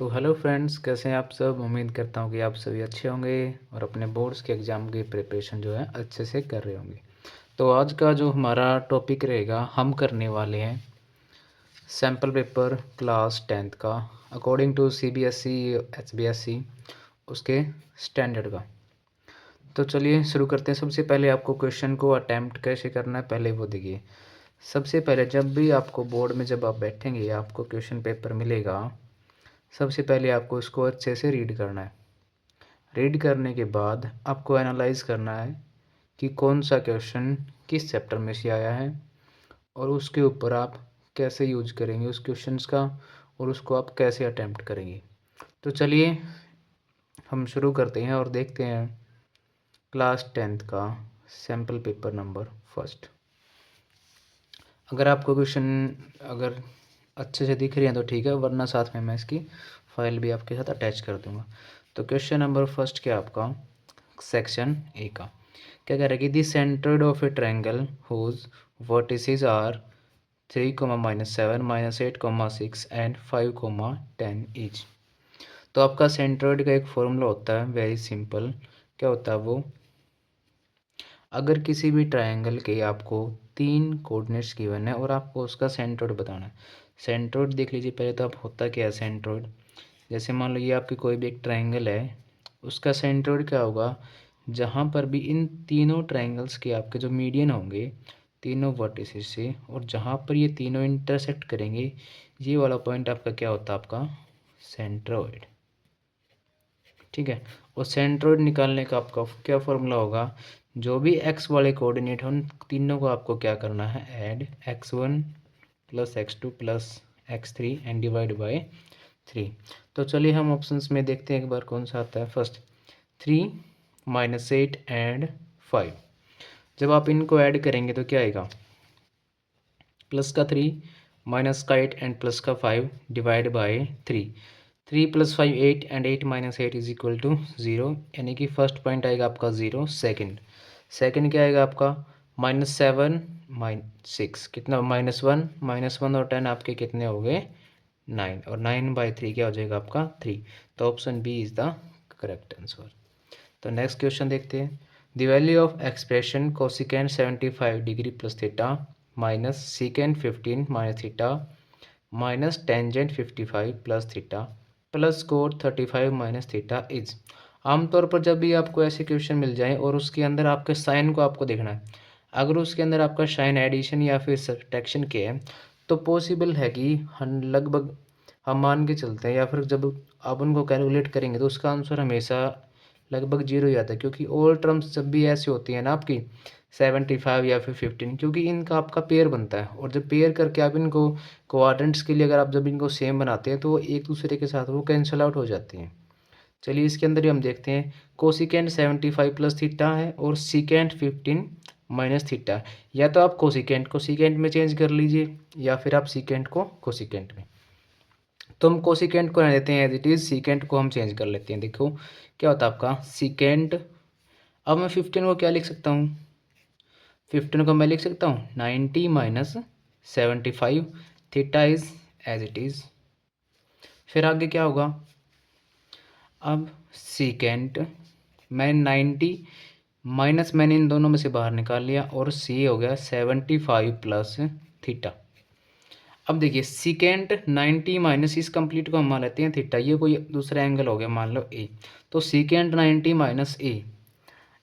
तो hello friends, कैसे हैं आप सब। उम्मीद करता हूँ कि आप सभी अच्छे होंगे और अपने बोर्ड्स के एग्ज़ाम की प्रिपरेशन जो है अच्छे से कर रहे होंगे। तो आज का जो हमारा टॉपिक रहेगा, हम करने वाले हैं सैम्पल पेपर क्लास 10th का अकॉर्डिंग टू सीबीएसई एचबीएसई उसके स्टैंडर्ड का। तो चलिए शुरू करते हैं। सबसे पहले आपको क्वेश्चन को अटैम्प्ट कैसे करना है पहले वो देखिए। सबसे पहले जब भी आपको बोर्ड में जब आप बैठेंगे आपको क्वेश्चन पेपर मिलेगा, सबसे पहले आपको इसको अच्छे से रीड करना है। रीड करने के बाद आपको एनालाइज करना है कि कौन सा क्वेश्चन किस चैप्टर में से आया है और उसके ऊपर आप कैसे यूज करेंगे उस क्वेश्चंस का और उसको आप कैसे अटेम्प्ट करेंगे। तो चलिए हम शुरू करते हैं और देखते हैं क्लास 10th का सैम्पल पेपर नंबर फर्स्ट। अगर आपको क्वेश्चन अगर अच्छे से दिख रही हैं तो ठीक है, वरना साथ में मैं इसकी फाइल भी आपके साथ अटैच कर दूंगा। तो क्वेश्चन नंबर फर्स्ट क्या आपका सेक्शन ए का क्या कह रहा है कि the centroid of a triangle whose vertices are 3, -7, -8, 6 and 5, 10 each. तो आपका सेंट्रोइड का एक फॉर्मूला होता है, वेरी सिंपल। क्या होता है वो, अगर किसी भी ट्रायंगल के आपको 3 कोऑर्डिनेट्स गिवन है और आपको उसका सेंट्रोइड बताना है। सेंट्रोइड देख लीजिए पहले तो, आप होता क्या है सेंट्रोइड। जैसे मान लो ये आपकी कोई भी एक ट्रायंगल है, उसका सेंट्रोइड क्या होगा, जहाँ पर भी इन तीनों ट्रायंगल्स के आपके जो मीडियन होंगे तीनों वर्टिसेस से, और जहाँ पर ये तीनों इंटरसेक्ट करेंगे, ये वाला पॉइंट आपका क्या होता है, आपका सेंट्रोइड। ठीक है। और सेंट्रोइड निकालने का आपका क्या फॉर्मूला होगा, जो भी एक्स वाले कोऑर्डिनेट हैं उन तीनों को आपको क्या करना है, add x1 + x2 + x3 and divide by 3। तो चलिए हम ऑप्शंस में देखते हैं एक बार कौन सा आता है। First 3, -8 and 5। जब आप इनको ऐड करेंगे तो क्या आएगा, प्लस का 3, माइनस का 8 एंड प्लस का 5 divide by 3। 3 + 5 8 and 8 - 8 is equal to 0, यानी कि फर्स्ट पॉइंट आएगा आपका 0। सेकंड क्या आएगा आपका, -7 -6 कितना, -1 -1 और 10 आपके कितने हो गए, 9, और 9/3 क्या हो जाएगा आपका 3। तो option B is the correct answer. तो नेक्स्ट क्वेश्चन देखते हैं। The value of expression cosecant 75 degree plus theta minus secant 15 minus theta minus tangent 55 plus theta plus cot 35 minus theta is. आमतौर पर जब भी आपको ऐसे क्वेश्चन मिल जाए और उसके अंदर आपके साइन को आपको देखना है, अगर उसके अंदर आपका साइन एडिशन या फिर सब्ट्रैक्शन के है तो पॉसिबल है कि हम लगभग हम मान के चलते हैं, या फिर जब आप उनको कैलकुलेट करेंगे तो उसका आंसर हमेशा लगभग 0 ही आता है। क्योंकि ऑल टर्म्स जब भी ऐसी होती है ना आपकी 75 या फिर 15, क्योंकि इनका आपका पेयर बनता है, और जब पेयर करके आप इनको क्वाड्रेंट्स के लिए अगर आप जब इनको सेम बनाते हैं तो एक दूसरे के साथ वो कैंसिल आउट हो जाते हैं। चलिए इसके अंदर ही हम देखते हैं। कोसिकेंट 75 प्लस थीटा है और सीकेंट 15 माइनस थीटा। या तो आप कोसिकेंट को सीकेंट में चेंज कर लीजिए या फिर आप सीकेंट को कोसिकेंट में। तो हम कोसिकेंट को रहने देते हैं एज इट इज़, सीकेंट को हम चेंज कर लेते हैं। देखो क्या होता है आपका सीकेंट। अब मैं 15 को क्या लिख सकता हूँ, 15 को मैं लिख सकता हूँ 90 - 75, theta is as it is. फिर आगे क्या होगा, अब सीकेंट मैं 90 माइनस मैंने इन दोनों में से बाहर निकाल लिया और सी हो गया 75 प्लस थीटा। अब देखिए सीकेंट 90 माइनस इस कंप्लीट को हम मान लेते हैं थीटा, ये कोई दूसरा एंगल हो गया मान लो ए। तो सीकेंट 90 माइनस ए,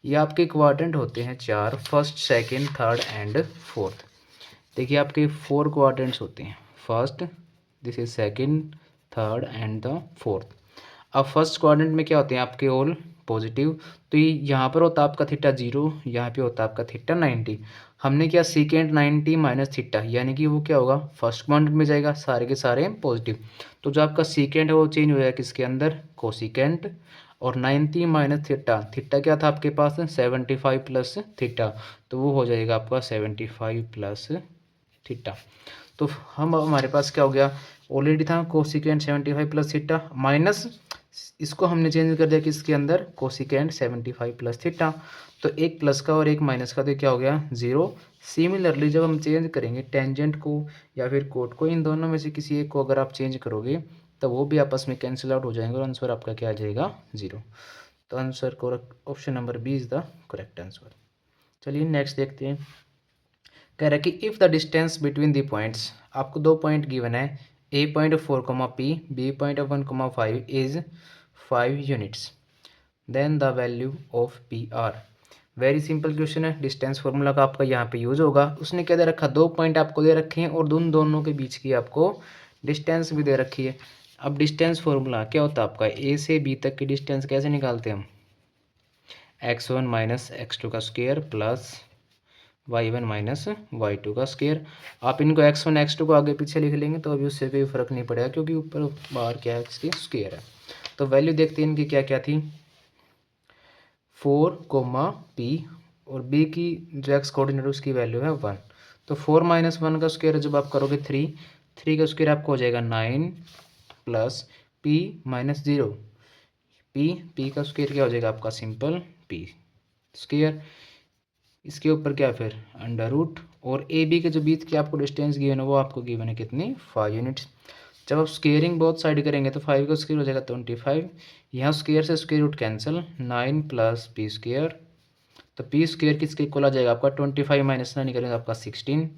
ये आपके क्वाड्रेंट होते हैं 4, first second third and fourth. देखिए आपके 4 क्वाड्रेंट्स होते हैं, first, this is second, third and the fourth. अब फर्स्ट क्वाड्रेंट में क्या होते हैं आपके ऑल पॉजिटिव, तो ये यहाँ पर होता है आपका थीटा 0, यहाँ पे होता है आपका थीटा 90। हमने क्या सीकेंट 90 माइनस थीटा, यानी कि वो क्या होगा फर्स्ट क्वाड्रेंट में जाएगा, सारे के सारे पॉजिटिव। तो जो आपका सीकेंट है वो चेंज हो जाएगा किसके अंदर, कोसिकेंट। और 90 माइनस थीटा, थीटा क्या था आपके पास 75 प्लस थीटा, तो वो हो जाएगा आपका 75 प्लस थीटा। तो हम हमारे पास क्या हो गया, ऑलरेडी था कोसिकेंट 75 प्लस थीटा माइनस इसको हमने चेंज कर दिया किसके अंदर, कोसिकेंट 75 प्लस थीटा। तो एक प्लस का और एक माइनस का, तो क्या हो गया 0। सिमिलरली जब हम चेंज करेंगे टेंजेंट को या फिर कोट को, इन दोनों में से किसी एक को अगर आप चेंज करोगे तो वो भी आपस में कैंसिल आउट हो जाएंगे और आंसर आपका क्या आ जाएगा 0। तो answer correct option number B is the correct answer. चलिए नेक्स्ट देखते हैं। कह रहा है कि if the distance between the points, आपको 2 पॉइंट गिवन है, A point 4 P, B point 1 5 is 5 units, then the value of P R. Very simple question है, डिस्टेंस फार्मूला का आपका यहाँ पे यूज होगा। उसने क्या दे रखा, 2 पॉइंट आपको दे रखे हैं और दोनों के बीच की आपको डिस्टेंस भी दे रखी है। अब डिस्टेंस फार्मूला क्या होता है आपका, ए से बी तक की डिस्टेंस कैसे निकालते हैं हम, x1 माइनस x2 का square plus y1 minus y2 का स्क्वायर। आप इनको x1 x2 को आगे पीछे लिख लेंगे तो अभी उससे कोई फर्क नहीं पड़ेगा, क्योंकि ऊपर बाहर क्या है, इसकी स्क्वायर है। तो वैल्यू देखते हैं इनकी क्या क्या थी, 4 पी और बी की जो एक्स कोऑर्डिनेट उसकी वैल्यू है 1। तो 4 माइनस 1 का स्क्वायर जब आप करोगे 3 का स्क्वायर आपको हो जाएगा 9 प्लस पी माइनस 0, पी का स्क्वायर क्या हो जाएगा आपका, सिंपल पी स्क्वायर, इसके ऊपर क्या फिर अंडर रूट, और ए बी के जो बीच की आपको डिस्टेंस गिवन है वो आपको गिवन है कितनी, 5 यूनिट्स। जब आप स्क्वेयरिंग बोथ साइड करेंगे तो 5 का स्क्वायर हो जाएगा 25, यहाँ स्क्वायर से square root cancel, 9 plus p square, तो पी स्क्वायर किसके इक्वल आ जाएगा आपका 25 माइनस 9 निकलेगा आपका 16।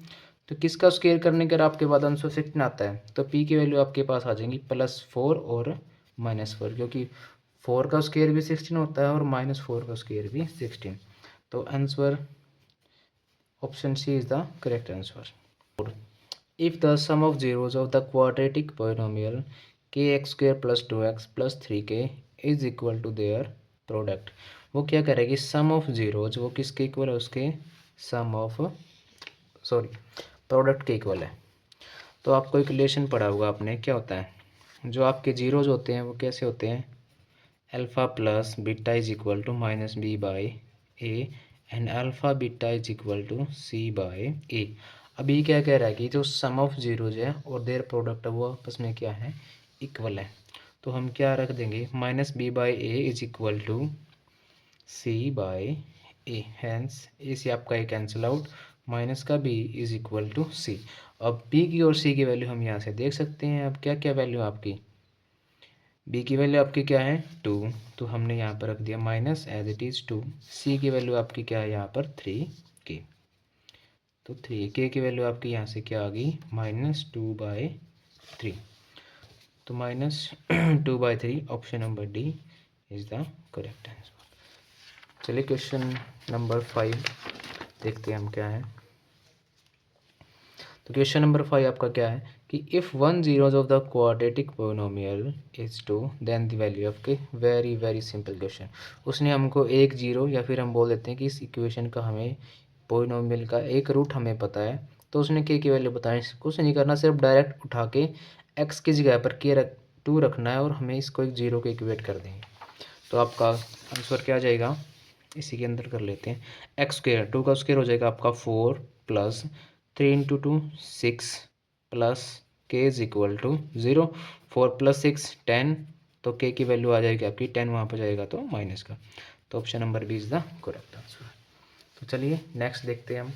तो किसका स्क्वायर करने के आपके बाद आंसर 16 आता है, तो पी की वैल्यू आपके पास आ जाएंगी +4 और -4, क्योंकि 4 का स्क्वायर भी 16 होता है और -4 का स्क्वायर भी 16। तो answer option c is the correct answer. If the sum of zeros of the quadratic polynomial kx square plus 2x plus 3k is equal to their product, वो क्या करेगी, सम ऑफ जीरोज वो किसके इक्वल है, उसके सम of product के equal है। तो आपको एक रिलेशन पढ़ा होगा आपने, क्या होता है, जो आपके जीरोज होते हैं वो कैसे होते हैं, alpha plus beta is equal to minus B by A and alpha beta is equal to C by A. अभी क्या कह रहा है कि जो सम ऑफ जीरोज है और देयर प्रोडक्ट है वो आपस में क्या है, इक्वल है। तो हम क्या रख देंगे, minus B by a is equal to C by a, hence a से आपका ए कैंसिल आउट, माइनस का b is equal to c. अब बी की और सी की वैल्यू हम यहाँ से देख सकते हैं। अब क्या क्या वैल्यू आपकी, बी की वैल्यू आपकी क्या है 2, तो हमने यहाँ पर रख दिया माइनस एज इट इज़ 2। सी की वैल्यू आपकी क्या है यहाँ पर 3k, तो 3k की वैल्यू आपकी यहाँ से क्या आ गई, -2/3। तो -2/3 option number D is the correct answer. चलिए क्वेश्चन नंबर 5 देखते हैं हम क्या है। तो क्वेश्चन नंबर 5 आपका क्या है कि if 1 zeros of the quadratic polynomial is 2 then the value of k, very very simple question. उसने हमको एक जीरो या फिर हम बोल देते हैं कि इस इक्वेशन का हमें पोलिनोमियल का एक रूट हमें पता है, तो उसने के की वैल्यू बताई, कुछ नहीं करना, सिर्फ डायरेक्ट उठा के एक्स की जगह पर के 2 रखना है और हमें इसको एक जीरो के इक्वेट कर देंगे। तो आपका आंसर क्या आ जाएगा, इसी के अंदर कर लेते हैं, एक्स स्क्वेयर 2 का स्क्वेयर हो जाएगा आपका 4 प्लस 3 इंटू 2 6 प्लस के इज इक्वल टू 0, 4 प्लस 6 10, तो के की वैल्यू आ जाएगी आपकी 10, वहाँ पर जाएगा तो माइनस का। तो option number B is the correct answer. तो चलिए नेक्स्ट देखते हैं हम।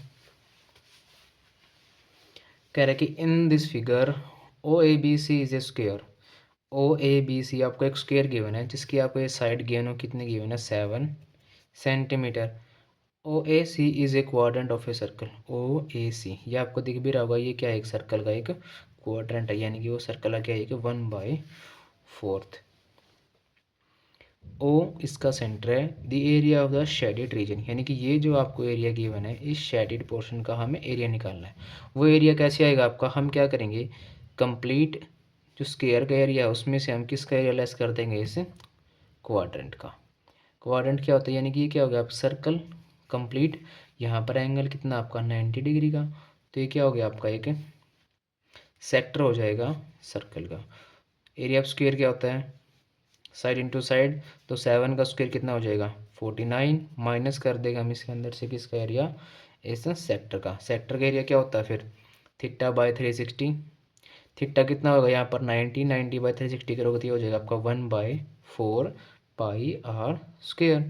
कह रहे हैं कि in this figure O A B C is a square, O A B C आपको एक स्क्वेयर गिवन है जिसकी आपको ये साइड गिवन हो, कितने गिवन है 7 centimetre. O A C is a quadrant of a circle, O A C ये आपको दिख भी रहा होगा, ये क्या है, एक सर्कल का एक क्वाड्रेंट है, यानी कि वो सर्कल का क्या है कि 1/4। ओ इसका सेंटर है, the area of the shaded region, यानी कि ये जो आपको एरिया गिवन है इस शेडेड पोर्शन का हमें एरिया निकालना है। वो एरिया कैसे आएगा आपका, हम क्या करेंगे, कंप्लीट जो स्क्वायर का एरिया है उसमें से हम किसका एरिया लेस कर देंगे, इस क्वाड्रेंट का। क्वाड्रेंट क्या होता है, यानी कि ये क्या हो गया आप सर्कल कंप्लीट, यहाँ पर एंगल कितना आपका 90 डिग्री का, तो ये क्या हो गया आपका एक सेक्टर हो जाएगा सर्कल का। एरिया ऑफ स्क्वायर क्या होता है, साइड इंटू साइड, तो 7 का स्क्वायर कितना हो जाएगा 49, माइनस कर देगा हम इसके अंदर से किसका एरिया, इस सेक्टर का। सेक्टर का एरिया क्या होता है फिर θ/360, थीटा कितना होगा यहाँ पर 90/360 करोगे तो ये हो जाएगा आपका 1/4 पाई आर स्क्वायर।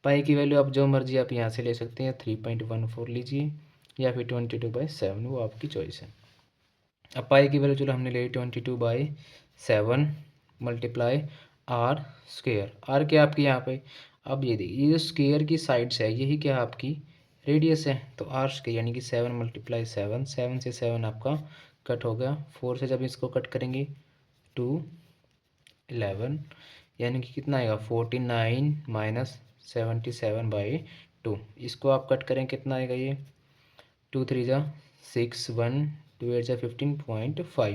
पाई की वैल्यू आप जो मर्जी आप यहाँ से ले सकते हैं, 3.14 लीजिए या फिर 22/7, वो आपकी चॉइस है। अब पाई की वैल्यू चलो हमने ले 22/7 मल्टीप्लाई आर स्क्वेयर। आर क्या आपकी यहाँ पे, अब ये देखिए ये जो स्क्वेयर की साइड्स है यही क्या आपकी रेडियस है, तो आर स्क्वेयर यानी कि 7 मल्टीप्लाई 7, 7 से 7 आपका कट हो गया, 4 से जब इसको कट करेंगे 2 11 यानी कि कितना आएगा 49 माइनस 77/2। इसको आप कट करें कितना आएगा ये 2 3 जा 6 1 2 8 जा 15.5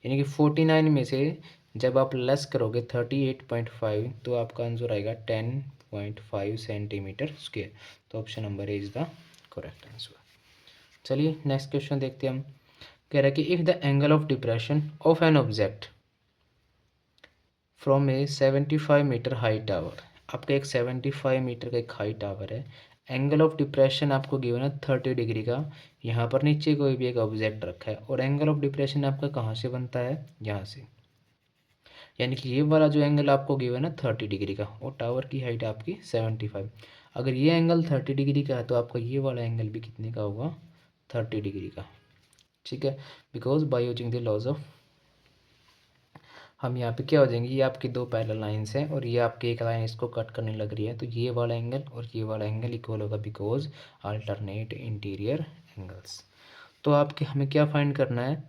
यानी कि 49 में से जब आप लेस करोगे 38.5 तो आपका आंसर आएगा 10.5 सेंटीमीटर स्क्वेयर। तो option number A is the correct answer. चलिए नेक्स्ट क्वेश्चन देखते हैं हम। कह रहा है कि if the angle of depression of an object from a 75 metre high tower, आपका एक 75 मीटर का एक हाई टावर है, एंगल ऑफ डिप्रेशन आपको गिवन है 30 डिग्री का, यहाँ पर नीचे कोई भी एक ऑब्जेक्ट रखा है और एंगल ऑफ डिप्रेशन आपका कहाँ से बनता है, यहाँ से, यानी कि ये वाला जो एंगल आपको गिवन है 30 डिग्री का और टावर की हाइट आपकी 75। अगर ये एंगल 30 डिग्री का है तो आपका ये वाला एंगल भी कितने का होगा 30 डिग्री का, ठीक है। Because by using the laws of, हम यहाँ पे क्या हो जाएंगे, ये आपकी दो पैरेलल लाइंस हैं और ये आपकी एक लाइन इसको कट करने लग रही है, तो ये वाला एंगल और ये वाला एंगल इक्वल होगा बिकॉज अल्टरनेट इंटीरियर एंगल्स। तो आपके हमें क्या फाइंड करना है,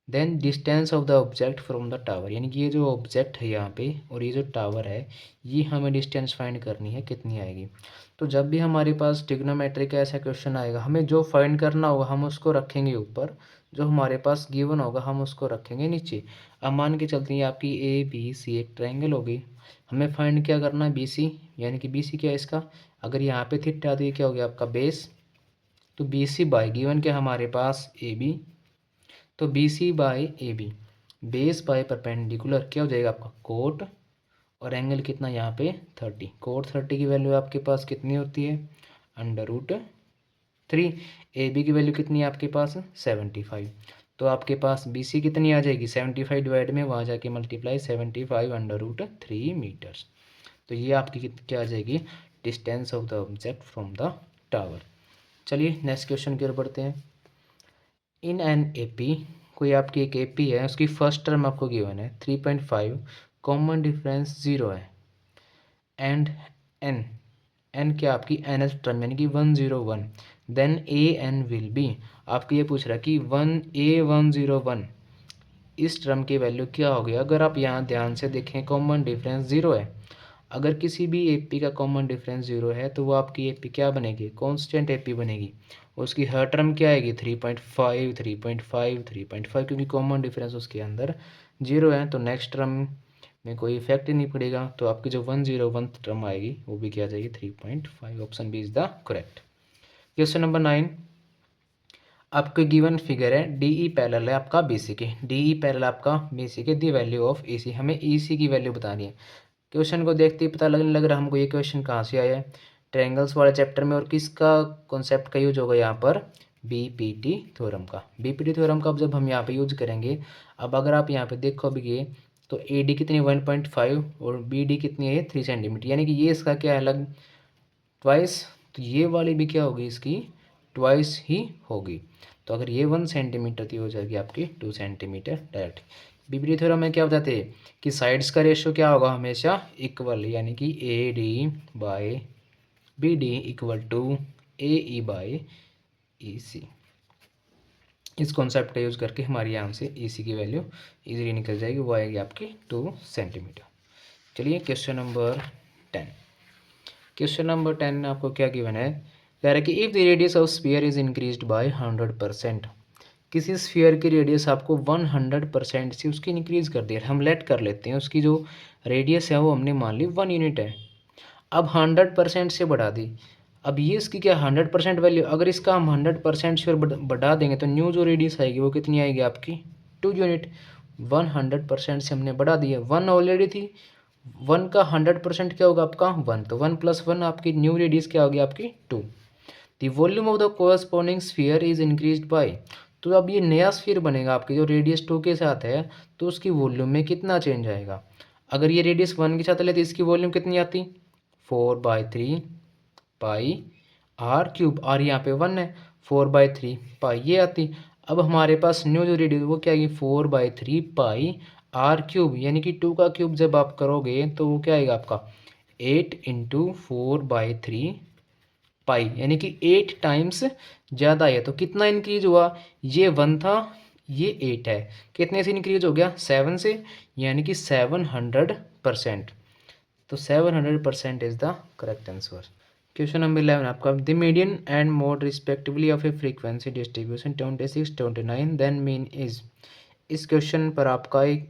then distance of the object from the tower, यानी कि ये जो ऑब्जेक्ट है यहाँ पे और ये जो टावर है ये हमें डिस्टेंस फाइंड करनी है, कितनी आएगी। तो जब भी हमारे पास ट्रिग्नोमेट्री का ऐसा क्वेश्चन आएगा हमें जो फाइंड करना होगा हम उसको रखेंगे ऊपर, जो हमारे पास गिवन होगा हम उसको रखेंगे नीचे। अब मान के चलते हैं आपकी ए बी सी एक ट्रायंगल होगी, हमें फाइंड क्या करना है बी सी, यानी कि बी सी क्या है इसका, अगर यहाँ पे थीटा तो ये क्या हो गया आपका बेस, तो बी सी बाई गिवन क्या हमारे पास ए बी, तो B C by A B base by perpendicular क्या हो जाएगा आपका कोट, और एंगल कितना यहाँ पे 30, कोट 30 की वैल्यू आपके पास कितनी होती है √3, ए बी की वैल्यू कितनी है आपके पास 75, तो आपके पास बी सी कितनी आ जाएगी 75 डिवाइड में वहाँ जाके मल्टीप्लाई 75 √3 मीटर्स। तो ये आपकी क्या आ जाएगी distance of the object from the tower. चलिए नेक्स्ट क्वेश्चन की ओर बढ़ते हैं। इन एन ए पी, कोई आपकी एक ए पी है उसकी फर्स्ट टर्म आपको गिवन है 3.5, कॉमन डिफरेंस 0 है, एंड एन, एन क्या आपकी एन एस टर्म यानी कि 101, then A N will be, आपको ये पूछ रहा है कि 1A101 इस टर्म की वैल्यू क्या होगी। अगर आप यहाँ ध्यान से देखें कॉमन डिफरेंस 0 है, अगर किसी भी एपी का कॉमन डिफरेंस 0 है तो वो आपकी एपी क्या बनेगी कांस्टेंट एपी बनेगी, उसकी हर टर्म क्या आएगी 3.5 3.5 3.5, क्योंकि कॉमन डिफरेंस उसके अंदर 0 है, तो नेक्स्ट टर्म में कोई इफेक्ट ही नहीं पड़ेगा, तो आपकी जो 101 टर्म आएगी वो भी क्या आ जाएगी 3.5। Option B is the correct. Question number 9, आपके गिवन फिगर है डीई पैरेलल है आपका बीसी के, डीई पैरेलल आपका बीसी के, दी वैल्यू ऑफ ईसी, हमें ईसी की वैल्यू बतानी है। क्वेश्चन को देखते ही पता लगने लग रहा है हमको ये क्वेश्चन कहाँ से आया है, ट्रायंगल्स वाले चैप्टर में, और किसका कॉन्सेप्ट का यूज होगा यहाँ पर बीपीटी थ्योरम का। बीपीटी थ्योरम का अब जब हम यहाँ पे यूज करेंगे, अब अगर आप यहाँ पे देखो अभी ये तो ए डी कितनी 1.5 और बी डी कितनी है 3 सेंटीमीटर, यानी कि ये इसका क्या है अलग ट्वाइस, तो ये वाली भी क्या होगी इसकी ट्वाइस ही होगी। तो अगर ये 1 सेंटीमीटर थी हो जाएगी आपकी 2 सेंटीमीटर डायरेक्ट। बीपीटी थ्योरम में क्या बताते हैं कि साइड्स का रेशियो क्या होगा हमेशा इक्वल, यानी कि A D by B D equal to A E by E C. इस कॉन्सेप्ट का यूज़ करके हमारे यहाँ से ई सी की वैल्यू इजीली निकल जाएगी, वो आएगी आपकी 2 सेंटीमीटर। चलिए क्वेश्चन नंबर 10। क्वेश्चन नंबर 10 में आपको क्या गिवन है, कह रहा है कि if the radius of sphere is increased by 100%, किसी स्फीयर की रेडियस आपको 100% से उसकी इंक्रीज़ कर दिया, हम लेट कर लेते हैं उसकी जो रेडियस है वो हमने मान ली 1 यूनिट है, अब 100% से बढ़ा दी, अब ये इसकी क्या 100% वैल्यू, अगर इसका हम 100% से बढ़ा देंगे तो न्यू जो रेडियस आएगी वो कितनी आएगी आपकी 2 यूनिट, 100% से हमने बढ़ा दिया, 1 ऑलरेडी थी, 1 का 100% क्या होगा आपका 1, तो 1 + 1 आपकी न्यू रेडियस क्या होगी आपकी 2। The volume of the corresponding sphere is increased by, तो अब ये नया स्फीयर बनेगा आपकी जो रेडियस 2 के साथ है, तो उसकी वॉल्यूम में कितना चेंज आएगा। अगर ये रेडियस 1 के साथ ले तो इसकी वॉल्यूम कितनी आती 4/3 पाई r क्यूब, r यहाँ पे 1 है, 4/3 पाई ये आती। अब हमारे पास न्यू जो रेडियस वो क्या आएगी 4/3 पाई आर क्यूब, यानी कि 2 का क्यूब जब आप करोगे तो वो क्या आएगा आपका 8 इंटू 4/3 पाई, यानी कि 8 टाइम्स ज़्यादा है। तो कितना इंक्रीज हुआ, ये 1 था, ये 8 है, कितने से इंक्रीज हो गया 7 से, यानी कि 700%। तो 700% is the correct answer. Question number 11 आपका, the median and mode respectively of a frequency distribution 26 29 then mean is. इस क्वेश्चन पर आपका एक,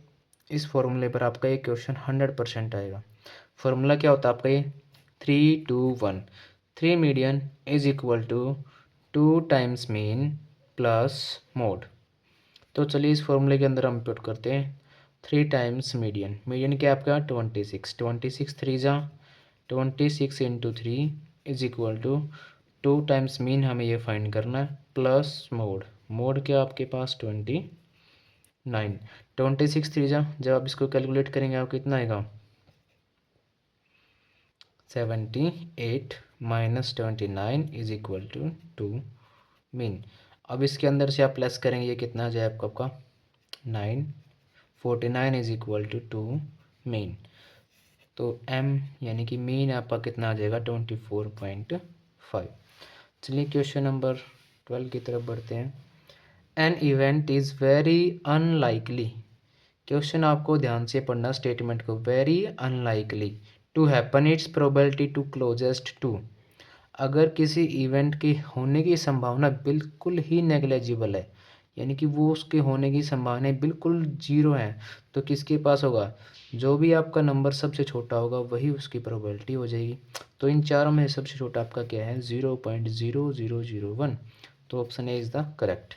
इस फॉर्मूले पर आपका एक क्वेश्चन 100% आएगा। फॉर्मूला क्या होता है आपका, ये 3 2 1, 3 median is equal to 2 times mean plus mode. तो चलिए इस फॉर्मूले के अंदर हम पुट करते हैं 3 टाइम्स मीडियन, मीडियन क्या आपका 26, 26 3 जा 26 into 3 is equal to 2 times mean, हमें ये फाइंड करना है, प्लस मोड, मोड क्या आपके पास 29, 26 3 जा, जब आप इसको कैलकुलेट करेंगे आप कितना आएगा 78 minus 29 is equal to 2 mean. अब इसके अंदर से आप प्लस करेंगे, ये कितना आ जाए आपका 9, 49 इज इक्वल टू 2 मीन। तो m यानी कि मीन आपका कितना आ जाएगा 24.5। चलिए क्वेश्चन नंबर 12 की तरफ बढ़ते हैं। An event is very unlikely, question आपको ध्यान से पढ़ना स्टेटमेंट को, very unlikely to happen its probability to closest to. अगर किसी इवेंट के होने की संभावना बिल्कुल ही नेग्लेजिबल है, यानी कि वो उसके होने की संभावना बिल्कुल जीरो है, तो किसके पास होगा, जो भी आपका नंबर सबसे छोटा होगा वही उसकी प्रोबेबिलिटी हो जाएगी। तो इन चारों में सबसे छोटा आपका क्या है 0.0001। तो option A is the correct.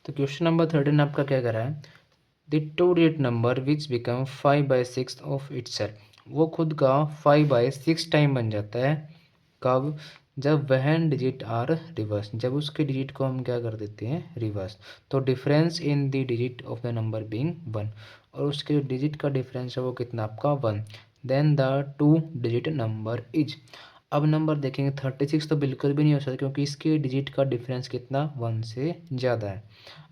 तो क्वेश्चन नंबर 13 आपका क्या कर रहा है, the 2 digit number which become 5/6 of itself, वो खुद का 5/6 टाइम बन जाता है, कब, जब वह डिजिट आर रिवर्स, जब उसके डिजिट को हम क्या कर देते हैं रिवर्स। तो difference in the digit of the number being 1, और उसके डिजिट का डिफरेंस है वो कितना आपका 1, then the 2 digit number is. अब नंबर देखेंगे 36 तो बिल्कुल भी नहीं हो सकता, क्योंकि इसके डिजिट का डिफरेंस कितना 1 से ज़्यादा है।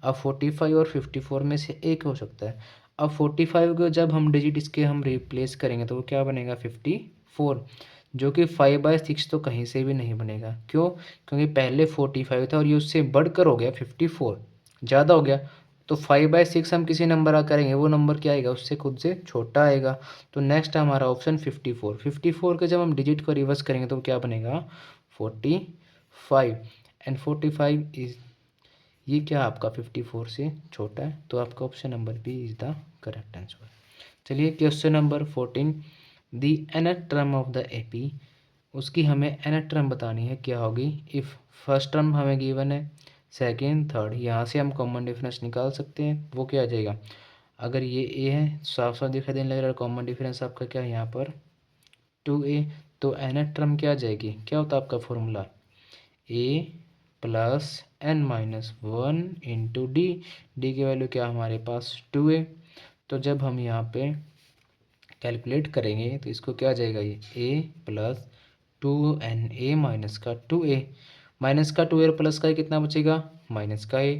अब 45 और 54 में से एक हो सकता है। अब 45 को जब हम डिजिट इसके हम रिप्लेस करेंगे तो वो क्या बनेगा 54, जो कि 5/6 तो कहीं से भी नहीं बनेगा। क्यों, क्योंकि पहले 45 था और ये उससे बढ़कर हो गया 54, ज़्यादा हो गया। तो 5/6 हम किसी नंबर आ करेंगे वो नंबर क्या आएगा उससे खुद से छोटा आएगा। तो नेक्स्ट हमारा ऑप्शन 54, 54 के जब हम डिजिट को रिवर्स करेंगे तो क्या बनेगा 45, एंड 45 इज, ये क्या आपका 54 से छोटा है, तो आपका option number B is the correct answer. चलिए question number 14, the nth term of the AP, उसकी हमें nth टर्म बतानी है, क्या होगी, इफ़ फर्स्ट टर्म हमें गिवन है, सेकेंड थर्ड, यहाँ से हम कॉमन डिफरेंस निकाल सकते हैं, वो क्या आ जाएगा, अगर ये ए है साफ साफ दिखाई देने लग रहा है, कॉमन डिफरेंस आपका क्या है यहाँ पर 2a, तो nth टर्म क्या आ जाएगी, क्या होता है आपका formula a plus n minus 1 into D, D की वैल्यू क्या हमारे पास 2a। तो जब हम यहाँ पे कैलकुलेट करेंगे तो इसको क्या आ जाएगा, ये a प्लस 2na माइनस का 2a, माइनस का 2a और प्लस का कितना बचेगा माइनस का a,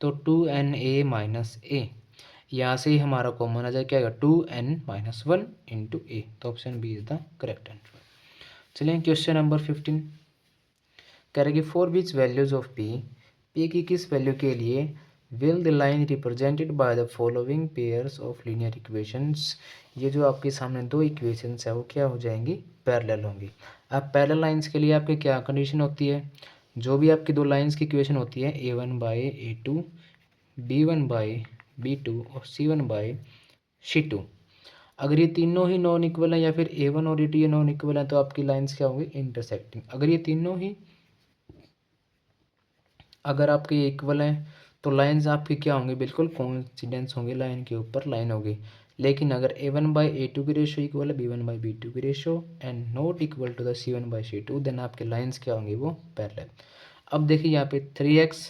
तो 2na माइनस a, यहाँ से ही हमारा कॉमन आ जाए क्या आएगा 2n माइनस 1 इंटू ए। तो option B is the correct answer. चलिए क्वेश्चन नंबर 15 करेंगे, for which values of P की किस वैल्यू के लिए will the line represented by the following pairs of linear equations, ये जो आपके सामने दो इक्वेशंस है वो क्या हो जाएंगी पैरेलल होंगी। अब पैरेलल लाइंस के लिए आपकी क्या कंडीशन होती है, जो भी आपकी दो लाइंस की इक्वेशन होती है a1/a2, b1/b2 और c1/c2, अगर ये तीनों ही नॉन इक्वल हैं या फिर a1 और a2 ये नॉन इक्वल हैं तो आपकी लाइंस क्या होंगी इंटरसेक्टिंग। अगर ये तीनों ही अगर आपके इक्वल हैं तो लाइंस आपकी क्या होंगी बिल्कुल कोइंसिडेंस होंगे, लाइन के ऊपर लाइन होगी। लेकिन अगर a1/a2 की रेशो इक्वल है b1/b2 की ratio and not equal to the c1/c2, देन आपके लाइंस क्या होंगी वो पैरेलल। अब देखिए यहाँ पे 3x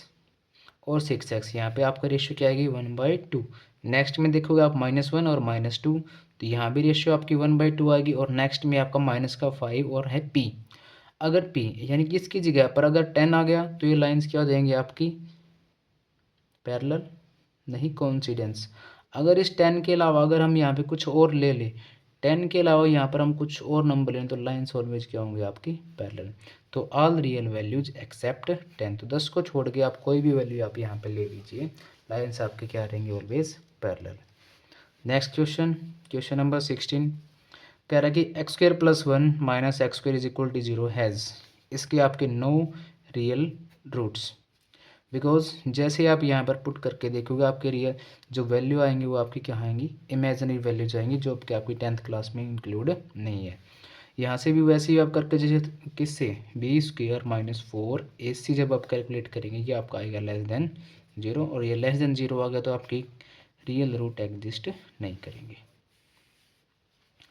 और 6x, यहाँ पे आपका रेशियो क्या आएगी 1/2। नेक्स्ट में देखोगे आप -1 और -2, तो यहाँ भी रेशियो आपकी 1/2 आएगी, और नेक्स्ट में आपका माइनस का 5 और है p। अगर p यानी कि इसकी जगह पर अगर 10 आ गया तो ये लाइंस क्या हो जाएंगी आपकी पैरेलल नहीं कोइंसिडेंस। अगर इस 10 के अलावा अगर हम यहाँ पे कुछ और ले लें, 10 के अलावा यहाँ पर हम कुछ और नंबर लें तो लाइन्स ऑलवेज क्या होंगे आपकी पैरेलल। तो ऑल रियल वैल्यूज एक्सेप्ट 10, तो 10 को छोड़ के आप कोई भी वैल्यू आप यहाँ पे ले लीजिए, लाइन्स आपके क्या रहेंगे always parallel. Next question, question number 16 कह रहा है कि X square plus 1 minus X square is equal to 0 has, इसके आपके नो रियल रूट्स। बिकॉज जैसे आप यहाँ पर पुट करके देखोगे आपके रियल जो वैल्यू आएंगी वो आपकी क्या आएंगी, इमेजिनरी वैल्यूज आएंगी जो आपके आपकी 10th क्लास में इंक्लूड नहीं है। यहाँ से भी वैसे ही आप करके जैसे किससे बी स्क्वायर माइनस 4ac जब आप कैलकुलेट करेंगे ये आपका आएगा लेस देन 0, और ये लेस देन 0 आ गया तो आपकी रियल रूट एग्जिस्ट नहीं करेंगे।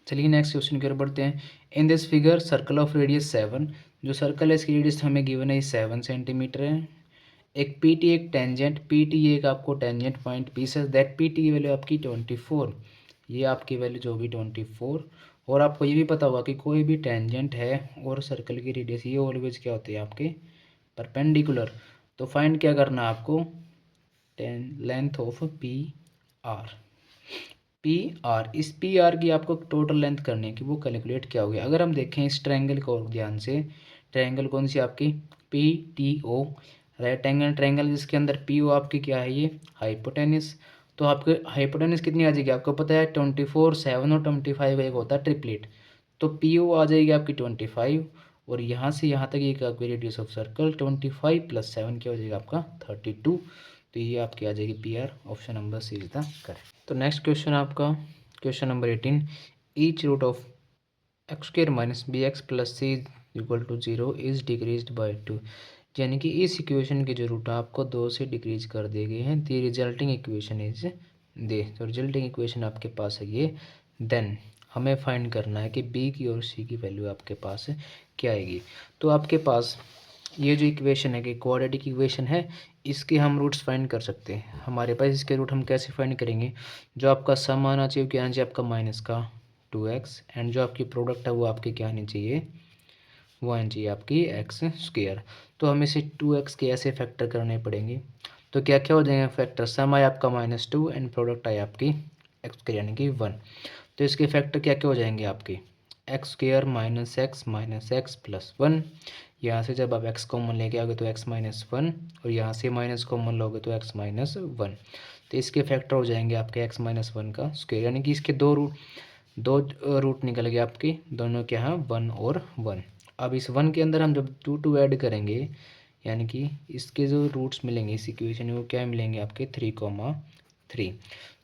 चलिए नेक्स्ट क्वेश्चन की ओर बढ़ते हैं। इन this figure circle of radius 7, जो सर्कल है इसकी रेडियस हमें गिवन है 7 सेंटीमीटर है। एक पी टी एक टेंजेंट, पी टी एक आपको tangent point P say that P T की वैल्यू आपकी 24, ये आपकी वैल्यू जो होगी 24। और आपको ये भी पता होगा कि कोई भी टेंजेंट है और सर्कल की रेडियस ये ऑलवेज क्या होती है आपके परपेंडिकुलर। तो फाइंड क्या करना है आपको, length of P are. P R, इस पी आर की आपको टोटल लेंथ करनी है कि वो कैलकुलेट क्या होगी। अगर हम देखें इस ट्रायंगल को ध्यान से, ट्रायंगल कौन सी आपकी P T O, right angle triangle जिसके अंदर पी ओ आपकी क्या है ये हाइपोटेनिस। तो आपके हाइपोटेनिस कितनी आ जाएगी आपको पता है 24, 7 और 25 एक होता है ट्रिपलेट। तो पी ओ आ जाएगी आपकी 25, और यहाँ से यहाँ तक एक आपकी रेडियस ऑफ सर्कल 25 प्लस 7 क्या हो जाएगा आपका 32। तो ये आपकी आ जाएगी P R, option number C is the correct. तो नेक्स्ट क्वेश्चन आपका question number 18, each root of X square minus B X plus C equal to 0 is decreased by 2, यानी कि इस इक्वेशन के जो रूट आपको 2 से डिक्रीज कर दिए गए हैं। The resulting equation is they, तो रिजल्टिंग इक्वेशन आपके पास है ये। देन हमें फाइंड करना है कि बी की और सी की वैल्यू आपके पास क्या आएगी। तो आपके पास ये जो इक्वेशन है कि क्वाड्रेटिक इक्वेशन है, इसके हम रूट्स फाइंड कर सकते हैं। हमारे पास इसके रूट हम कैसे फाइंड करेंगे, जो आपका सम आना चाहिए क्या आना चाहिए आपका माइनस का 2x, एंड जो आपकी प्रोडक्ट है वो आपकी क्या आनी चाहिए, वो आनी चाहिए आपकी एक्स स्क्वायर। तो हमें इसे 2x के ऐसे फैक्टर करने पड़ेंगे। तो क्या क्या हो जाएंगे फैक्टर, सम आया आपका -2 एंड प्रोडक्ट आया आपकी एक्स स्क्वायर यानी कि 1। तो इसके फैक्टर क्या क्या हो जाएंगे आपके x square minus x plus 1। यहाँ से जब आप x कॉमन लेके आओगे तो x माइनस 1, और यहाँ से माइनस कॉमन लोगे तो x माइनस 1। तो इसके फैक्टर हो जाएंगे आपके x माइनस 1 का स्क्वायर, यानी कि इसके दो रूट निकल गए आपके, दोनों के यहाँ 1 और 1। अब इस 1 के अंदर हम जब 2 ऐड करेंगे, यानी कि इसके जो रूट्स मिलेंगे इस इक्वेशन में वो क्या मिलेंगे आपके 3,3।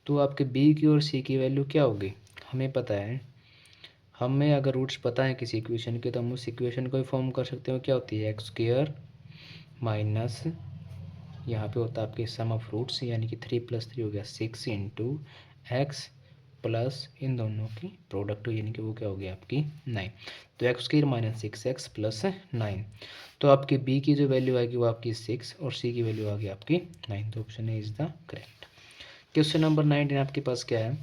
तो आपके b की और c की वैल्यू क्या होगी हमें पता है। हमें अगर रूट्स पता है किसी इक्वेशन के तो हम उस इक्वेशन को ही फॉर्म कर सकते हो, क्या होती है एक्स स्क्वायर माइनस यहाँ पे होता है आपके सम ऑफ रूट्स, यानी कि 3 + 3 हो गया 6 इंटू एक्स प्लस इन दोनों की प्रोडक्ट, यानी कि वो क्या हो गया आपकी 9। तो X square minus 6x plus 9। तो आपकी बी की जो वैल्यू आएगी वो आपकी 6 और सी की वैल्यू आ गई आपकी 9। तो option A is the correct. Question number 19 आपके पास क्या है,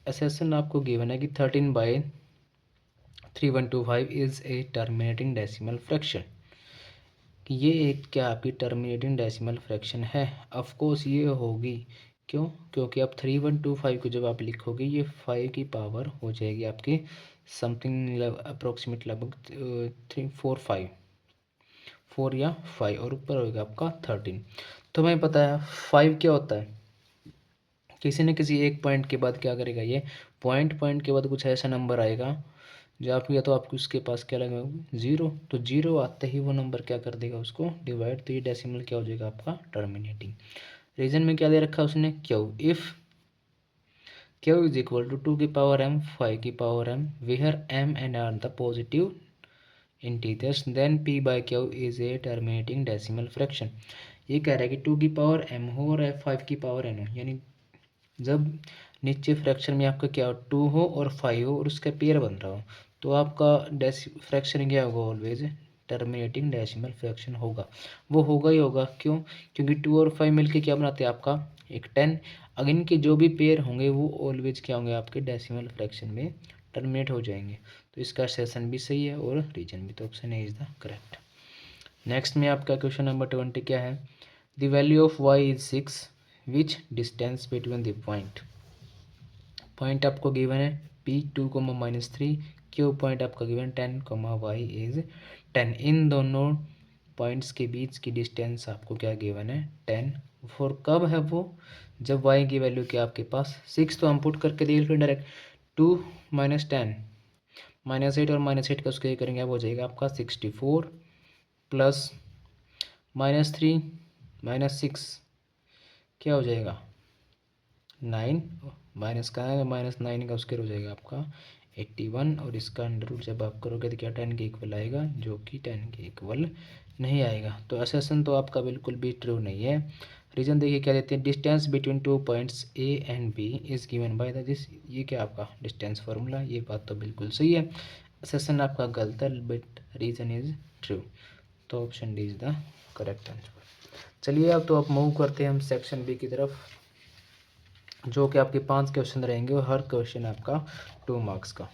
असेसन आपको गिवन है कि 13/3125 is a terminating decimal fraction, कि ये एक क्या आपकी टर्मिनेटिंग डेसिमल फ्रैक्शन है। ऑफ कोर्स ये होगी, क्यों, क्योंकि आप 3125 को जब आप लिखोगे ये 5 की पावर हो जाएगी आपकी समथिंग अप्रोक्सीमेट लगभग 4 या 5, और ऊपर होगा आपका 13। तो हमें पता है 5 क्या होता है, किसी न किसी एक पॉइंट के बाद क्या करेगा ये पॉइंट के बाद कुछ ऐसा नंबर आएगा जो आप या तो आपको उसके पास क्या लगेगा 0। तो 0 आते ही वो नंबर क्या कर देगा उसको डिवाइड, तो ये डेसिमल क्या हो जाएगा आपका टर्मिनेटिंग। रीजन में क्या दे रखा है उसने Q, if Q is equal to 2 की पावर m 5 की power m where m and are the positive integers then p by Q is a terminating decimal fraction. ये कह रहा है कि 2 की पावर m हो और 5 की पावर n हो, यानी जब नीचे फ्रैक्शन में आपका क्या 2 हो और 5 हो और उसका पेयर बन रहा हो तो आपका फ्रैक्शन क्या होगा ऑलवेज टर्मिनेटिंग डेसिमल फ्रैक्शन होगा। वो होगा ही होगा, क्यों, क्योंकि 2 और 5 मिलके क्या बनाते हैं आपका एक 10। अगर इनके जो भी पेयर होंगे वो ऑलवेज क्या होंगे आपके डेसिमल फ्रैक्शन में टर्मिनेट हो जाएंगे। तो इसका सेशन भी सही है और रीजन भी, तो option A is the correct. Next में आपका क्वेश्चन नंबर 20 क्या है, the value of y is 6 which distance between the point आपको गिवन है P2, -3, पॉइंट आपका गिवन 10, y इज 10। इन दोनों पॉइंट्स के बीच की डिस्टेंस आपको क्या गिवन है 10। फॉर कब है वो, जब y की वैल्यू क्या आपके पास 6, तो हम पुट करके देख फिर डायरेक्ट 2 - 10 -8 और -8 का उसके करेंगे, अब हो जाएगा आपका 64 प्लस -3 -6 क्या हो जाएगा 9, माइनस का है -9 का उसके हो जाएगा आपका 81, और इसका अंडर रूट जब आप करोगे तो क्या 10 के इक्वल आएगा, जो कि 10 के इक्वल नहीं आएगा। तो असेसन तो आपका बिल्कुल भी ट्रू नहीं है। रीजन देखिए क्या देते हैं, distance between 2 points A and B is given by the this, ये क्या आपका डिस्टेंस फार्मूला, ये बात तो बिल्कुल सही है। असेसन आपका गलत है बट रीजन इज ट्रू, तो option D is the correct answer. चलिए अब तो आप मूव करते हैं हम सेक्शन बी की तरफ, जो कि आपके 5 क्वेश्चन रहेंगे और हर क्वेश्चन आपका 2 मार्क्स का।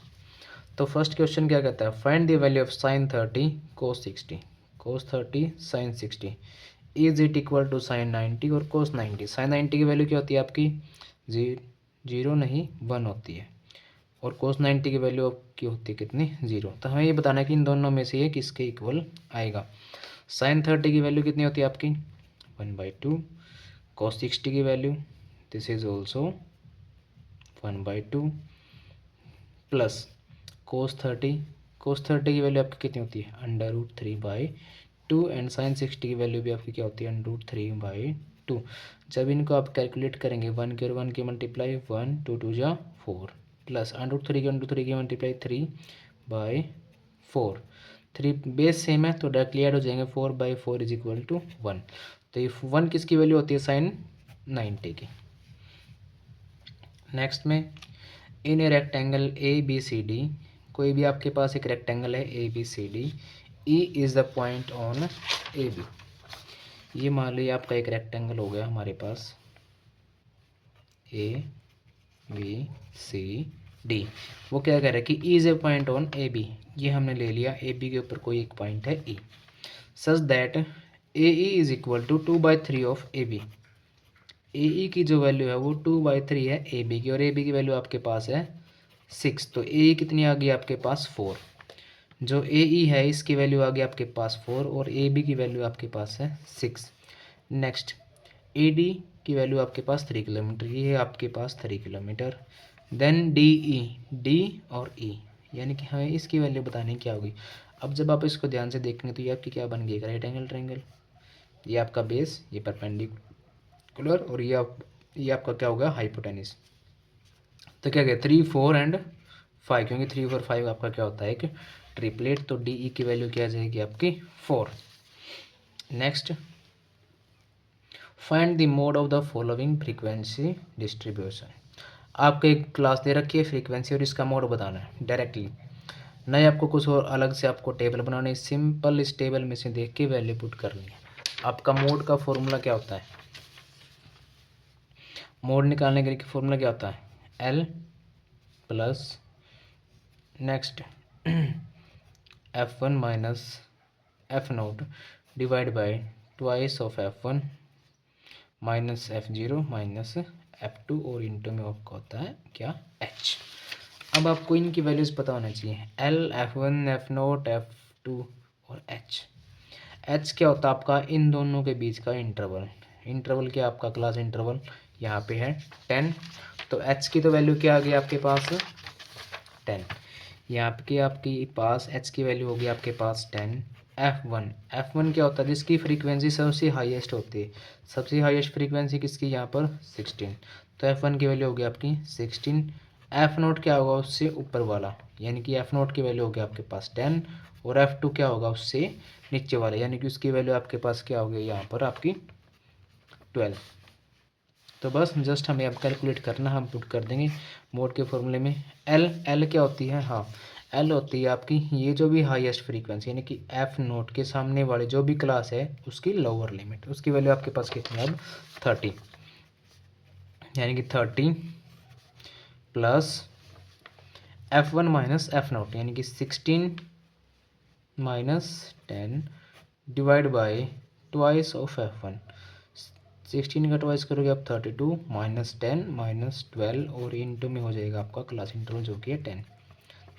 तो फर्स्ट क्वेश्चन क्या कहता है, find the value of sin 30 cos 60, cos 30 sin 60 is it equal to sin 90 और cos 90। sin 90 की वैल्यू क्या होती है आपकी 0 नहीं 1 होती है, और cos 90 की वैल्यू आपकी होती है कितनी 0। तो हमें ये बताना है कि इन दोनों में से ये किसके इक्वल आएगा। sin 30 की वैल्यू कितनी होती है आपकी 1/2, cos 60 की value this is also 1/2 plus cos 30 की वैल्यू आपकी कितनी होती है √3/2, एंड sin 60 की वैल्यू भी आपकी क्या होती है √3/2। जब इनको आप कैलकुलेट करेंगे 1 के और 1 की मल्टीप्लाई 1 2 2 जा 4 प्लस √3 की मल्टीप्लाई 3/4, 3 बेस सेम है तो डायरेक्टली ऐड हो जाएंगे 4/4 इज इक्वल टू 1। तो ये 1 किसकी वैल्यू होती है sin 90 की। नेक्स्ट में इन ए रेक्टेंगल ABCD, कोई भी आपके पास एक रेक्टेंगल है ABCD, E is the point on AB। ये मान लीजिए आपका एक रेक्टेंगल हो गया हमारे पास ABCD, वो क्या कह रहा है कि E is a point on AB, ये हमने ले लिया AB के ऊपर कोई एक पॉइंट है E, such that AE is equal to 2/3 of AB। AE की जो वैल्यू है वो 2/3 है AB की, और AB की वैल्यू आपके पास है 6, तो AE कितनी आ गई आपके पास 4। जो AE है इसकी वैल्यू आ गई आपके पास 4 और AB की वैल्यू आपके पास है 6। नेक्स्ट AD की वैल्यू आपके पास 3 किलोमीटर, ये है आपके पास 3 किलोमीटर। देन DE, D और E, यानी कि हमें इसकी वैल्यू बतानी क्या होगी। अब जब आप इसको ध्यान से देखेंगे तो ये आपकी क्या बन गई राइट एंगल ट्रायंगल, ये आपका बेस, ये परपेंडिकुलर, और ये आपका क्या होगा हाइपोटेनिस। तो क्या गया 3 4 एंड 5, क्योंकि 3 4 5 आपका क्या होता है एक ट्रिपलेट, तो DE की वैल्यू क्या आ जाएगी आपकी 4। Next find the mode of the following frequency distribution. आपको एक क्लास दे रखी है फ्रीक्वेंसी और इसका मोड बताना है डायरेक्टली, नहीं आपको कुछ और अलग से आपको टेबल बनानी है। सिंपल इस टेबल में से देख के वैल्यू पुट करनी है। आपका मोड का फॉर्मूला क्या होता है, मोड निकालने के लिए फॉर्मूला क्या होता है L plus next F1 minus F0 divide by twice of F1 minus F0 minus F2, और इंटू में आपका होता है क्या H। अब आपको इनकी वैल्यूज़ पता होना चाहिए L F1 F0 F2 और H। H क्या होता है आपका इन दोनों के बीच का इंटरवल, इंटरवल क्या आपका क्लास इंटरवल यहाँ पे है 10, तो H की तो वैल्यू क्या आ गई आपके पास 10, यहाँ पे आपके पास H की वैल्यू होगी आपके पास 10। F1 क्या होता है जिसकी फ्रीक्वेंसी सबसे हाईएस्ट होती है, सबसे हाईएस्ट फ्रीक्वेंसी किसकी यहाँ पर 16, तो F1 की वैल्यू होगी आपकी 16। F0 क्या होगा उससे ऊपर वाला, यानी कि F0 की वैल्यू होगी आपके पास 10, और F2 क्या होगा उससे नीचे वाला, यानी कि उसकी वैल्यू आपके पास क्या होगी यहाँ पर आपकी 12। तो बस जस्ट हमें अब कैलकुलेट करना, हम पुट कर देंगे मोड के फॉर्मूले में। L क्या होती है, हाँ L होती है आपकी ये जो भी हाईएस्ट फ्रीक्वेंसी, यानी कि F0 के सामने वाले जो भी क्लास है उसकी लोअर लिमिट, उसकी वैल्यू आपके पास कितनी है अब 30, यानी कि 30 प्लस F1 माइनस F0, यानी कि 16 minus 10 divide by twice of F1, 16 का ट्वाइस करोगे आप 32 -10 -12 और इंटू में हो जाएगा आपका क्लास इंटरवल जो कि है 10।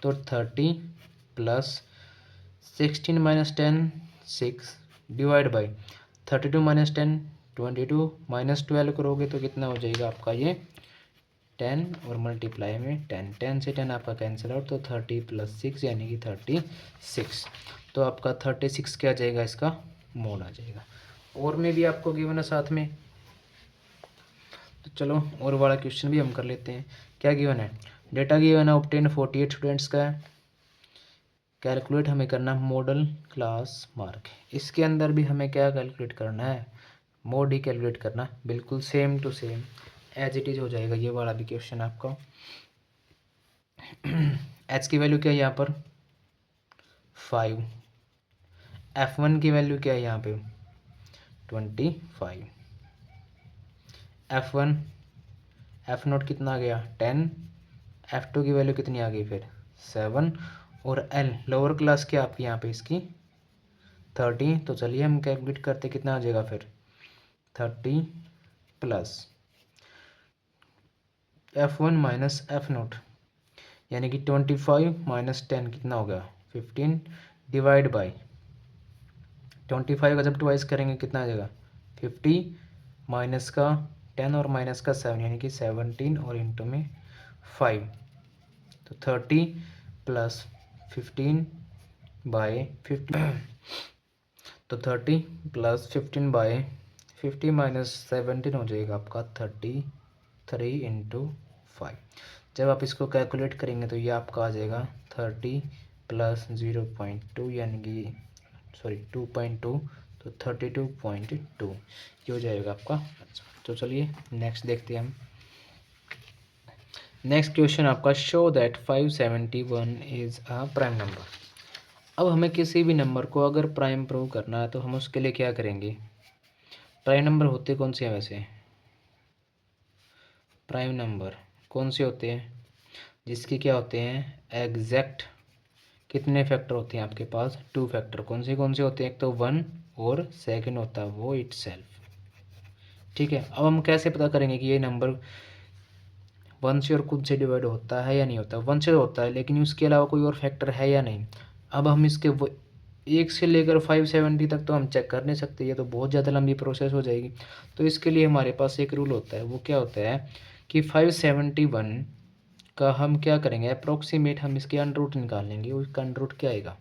तो 30 प्लस 16 -10 6 डिवाइड बाई 32 -10 22 -12 करोगे तो कितना हो जाएगा आपका ये 10 और मल्टीप्लाई में 10 10 से 10 आपका कैंसिल आउट तो 30 + 6 यानी कि 36। तो आपका 36 क्या आ जाएगा, इसका मोड आ जाएगा। और में भी आपको गिवन है साथ में, तो चलो और वाला क्वेश्चन भी हम कर लेते हैं। क्या गिवन है, डेटा गिवन है ऑब्टेन 48 स्टूडेंट्स का है, कैलकुलेट हमें करना है मॉडल क्लास मार्क। इसके अंदर भी हमें क्या कैलकुलेट करना है, मोड ही कैलकुलेट करना है, बिल्कुल same to same as it is हो जाएगा ये वाला भी क्वेश्चन आपका। एच की वैल्यू क्या है यहाँ पर 5, F1 की वैल्यू क्या है यहाँ पे 25, F1 F0 कितना आ गया 10, F2 की वैल्यू कितनी आ गई फिर 7 और L लोअर क्लास क्या आपकी यहाँ पे इसकी 30। तो चलिए हम कैलकुलेट करते कितना आ जाएगा फिर 30 प्लस F1 माइनस F0 यानी कि 25 माइनस 10 कितना हो गया 15 डिवाइड बाई 25 का जब ट्वाइस करेंगे कितना आ जाएगा 50 माइनस का 10 और माइनस का 7 यानी कि 17 और इंटू में 5 तो 30 प्लस 15 बाई 50 तो 30 प्लस 15 बाई 50 माइनस 17 हो जाएगा आपका 33 इंटू 5। जब आप इसको कैलकुलेट करेंगे तो ये आपका आ जाएगा 30 प्लस 0.2 यानी कि 2.2 तो 32.2 ये हो जाएगा आपका। तो चलिए नेक्स्ट देखते हैं हम। नेक्स्ट क्वेश्चन आपका show that 571 is a prime number. अब हमें किसी भी नंबर को अगर प्राइम प्रूव करना है तो हम उसके लिए क्या करेंगे, प्राइम नंबर होते कौन से हैं वैसे, प्राइम नंबर कौन से होते हैं जिसके क्या होते हैं एग्जैक्ट कितने फैक्टर होते हैं आपके पास 2 फैक्टर। कौन से होते हैं, एक तो 1 और सेकंड होता है वो इटसेल्फ। ठीक है, अब हम कैसे पता करेंगे कि ये नंबर 1 से और खुद से डिवाइड होता है या नहीं होता। 1 से होता है लेकिन उसके अलावा कोई और फैक्टर है या नहीं। अब हम इसके 1 से लेकर 570 तक तो हम चेक कर नहीं सकते, ये तो बहुत ज़्यादा लंबी प्रोसेस हो जाएगी। तो इसके लिए हमारे पास एक रूल होता है, वो क्या होता है कि 571 का हम क्या करेंगे अप्रोक्सीमेट हम इसके अंडर रूट निकाल लेंगे। उसका अंडर रूट क्या आएगा,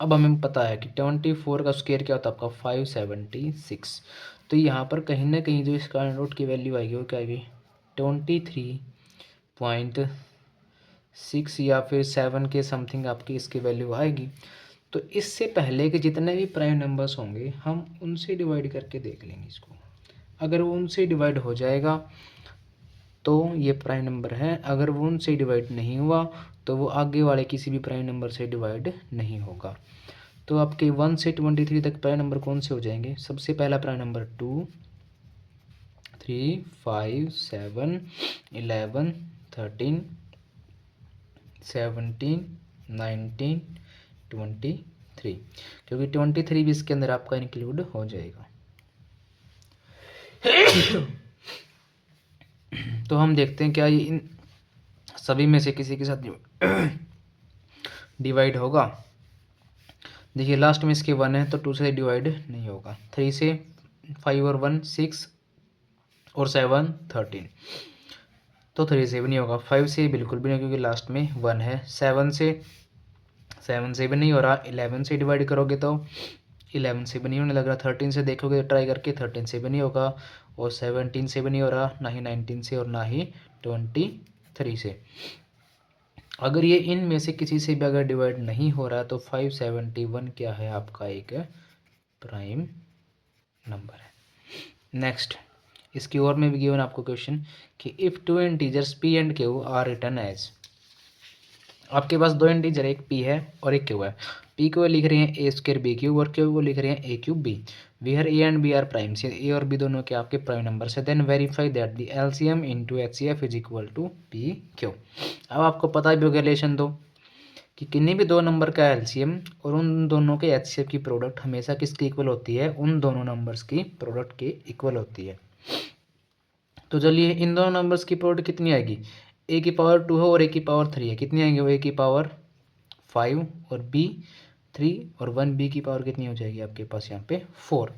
अब हमें पता है कि 24 का स्क्वायर क्या होता है आपका 576। तो यहाँ पर कहीं ना कहीं जो इसका अंडर रूट की वैल्यू आएगी वो क्या आएगी 23.6 या फिर 7 के समथिंग आपकी इसकी वैल्यू आएगी। तो इससे पहले के जितने भी प्राइम नंबर्स होंगे हम उनसे डिवाइड करके देख लेंगे इसको। अगर वो उनसे डिवाइड हो जाएगा तो ये प्राइम नंबर है, अगर वो उनसे डिवाइड नहीं हुआ तो वो आगे वाले किसी भी प्राइम नंबर से डिवाइड नहीं होगा। तो आपके 1 से 23 तक प्राइम नंबर कौन से हो जाएंगे, सबसे पहला प्राइम नंबर 2 3 5 7 11 13 17 19 23 क्योंकि 23 भी इसके अंदर आपका इंक्लूड हो जाएगा। तो हम देखते हैं क्या ये इन सभी में से किसी के साथ डिवाइड होगा। देखिए लास्ट में इसके 1 है तो 2 से डिवाइड नहीं होगा, 3 से 5 और 1 6 और 7 13 तो 3 से भी नहीं होगा, 5 से बिल्कुल भी नहीं क्योंकि लास्ट में 1 है, 7 से भी नहीं हो रहा, 11 से डिवाइड करोगे तो 11 से भी नहीं होने लग रहा, 13 से देखोगे ट्राई करके 13 से भी नहीं होगा और 17 से भी नहीं हो रहा, ना ही 19 से और ना ही 23 से। अगर ये इनमें से किसी से भी अगर डिवाइड नहीं हो रहा तो 571 क्या है आपका एक प्राइम नंबर है। नेक्स्ट इसकी और में भी गिवन आपको क्वेश्चन कि if 2 integers p and q are written as, आपके पास 2 इंटीजर एक p है और एक q है। p को लिख रहे हैं a स्क्र b क्यूब और q को लिख रहे हैं a cube b, where a and b are prime, से a और b दोनों के आपके प्राइम नंबर से। Then verify that the LCM into HCF is equal to p q। अब आपको पता भी होगा रिलेशन दो कि किन्हीं भी दो नंबर का एलसीएम और उन दोनों के एचसीएफ की प्रोडक्ट हमेशा किसकी इक्वल होती है, उन दोनों नंबर्स की प्रोडक्ट के इक्वल होती है। तो चलिए इन दोनों नंबर्स की प्रोडक्ट कितनी आएगी, ए की पावर 2 है और ए की पावर 3 है, कितनी आएंगे वो, ए की पावर 5 और बी 3 और 1 बी की पावर कितनी हो जाएगी आपके पास यहाँ पे 4।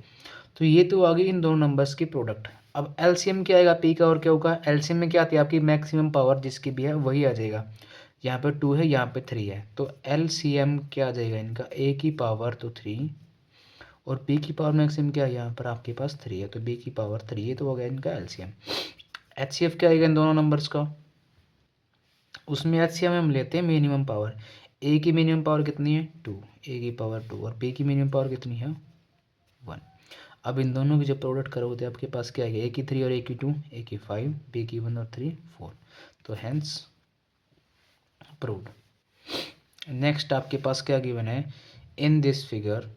तो ये तो आ गई इन दोनों नंबर्स की प्रोडक्ट। अब एलसीएम क्या आएगा पी का और क्यू का, एलसीएम में क्या आती है आपकी मैक्सिमम पावर जिसकी भी है वही आ जाएगा। यहाँ पे 2 है, यहाँ पे 3 है, तो एलसीएम क्या आ जाएगा इनका, ए की पावर तो 3 और बी की पावर मैक्सिमम क्या है यहाँ पर आपके पास 3 है, तो बी की पावर 3, ये तो हो गया इनका एलसीएम। एचसीएफ क्या आएगा इन दोनों नंबर्स का, उसमें एचसीएफ हम लेते हैं मिनिमम पावर, ए की मिनिमम पावर कितनी है 2, ए की पावर 2 और बी की मिनिमम पावर कितनी है 1। अब इन दोनों की जब प्रोडक्ट करोगे तो आपके पास क्या आएगा, ए की 3 और ए की 2, ए की 5, बी की 1 और 3 4, तो हैंस प्रूव्ड। नेक्स्ट आपके पास क्या गिवन है, in this figure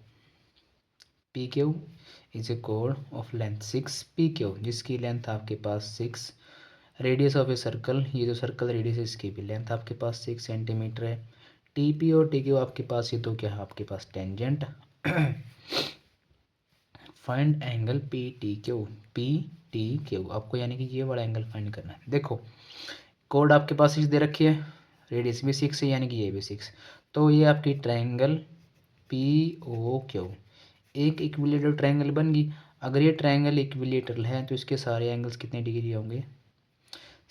P Q is a कोड ऑफ लेंथ 6 पी क्यू, जिसकी लेंथ आपके पास 6, रेडियस ऑफ ए सर्कल, ये जो सर्कल रेडियस है इसकी भी लेंथ आपके पास 6 सेंटीमीटर है। टी पी और टी क्यू आपके पास, ये तो क्या है आपके पास tangent. Find angle P T Q आपको यानी कि ये वाला एंगल फाइंड करना है। देखो कोड आपके पास 6 दे रखी है, रेडियस भी 6 है यानी कि ये भी 6, तो ये आपकी ट्रायंगल पी ओ क्यू एक इक्विलेटरल ट्रायंगल बन गई। अगर ये ट्रायंगल इक्विलेटरल है तो इसके सारे एंगल्स कितने डिग्री होंगे,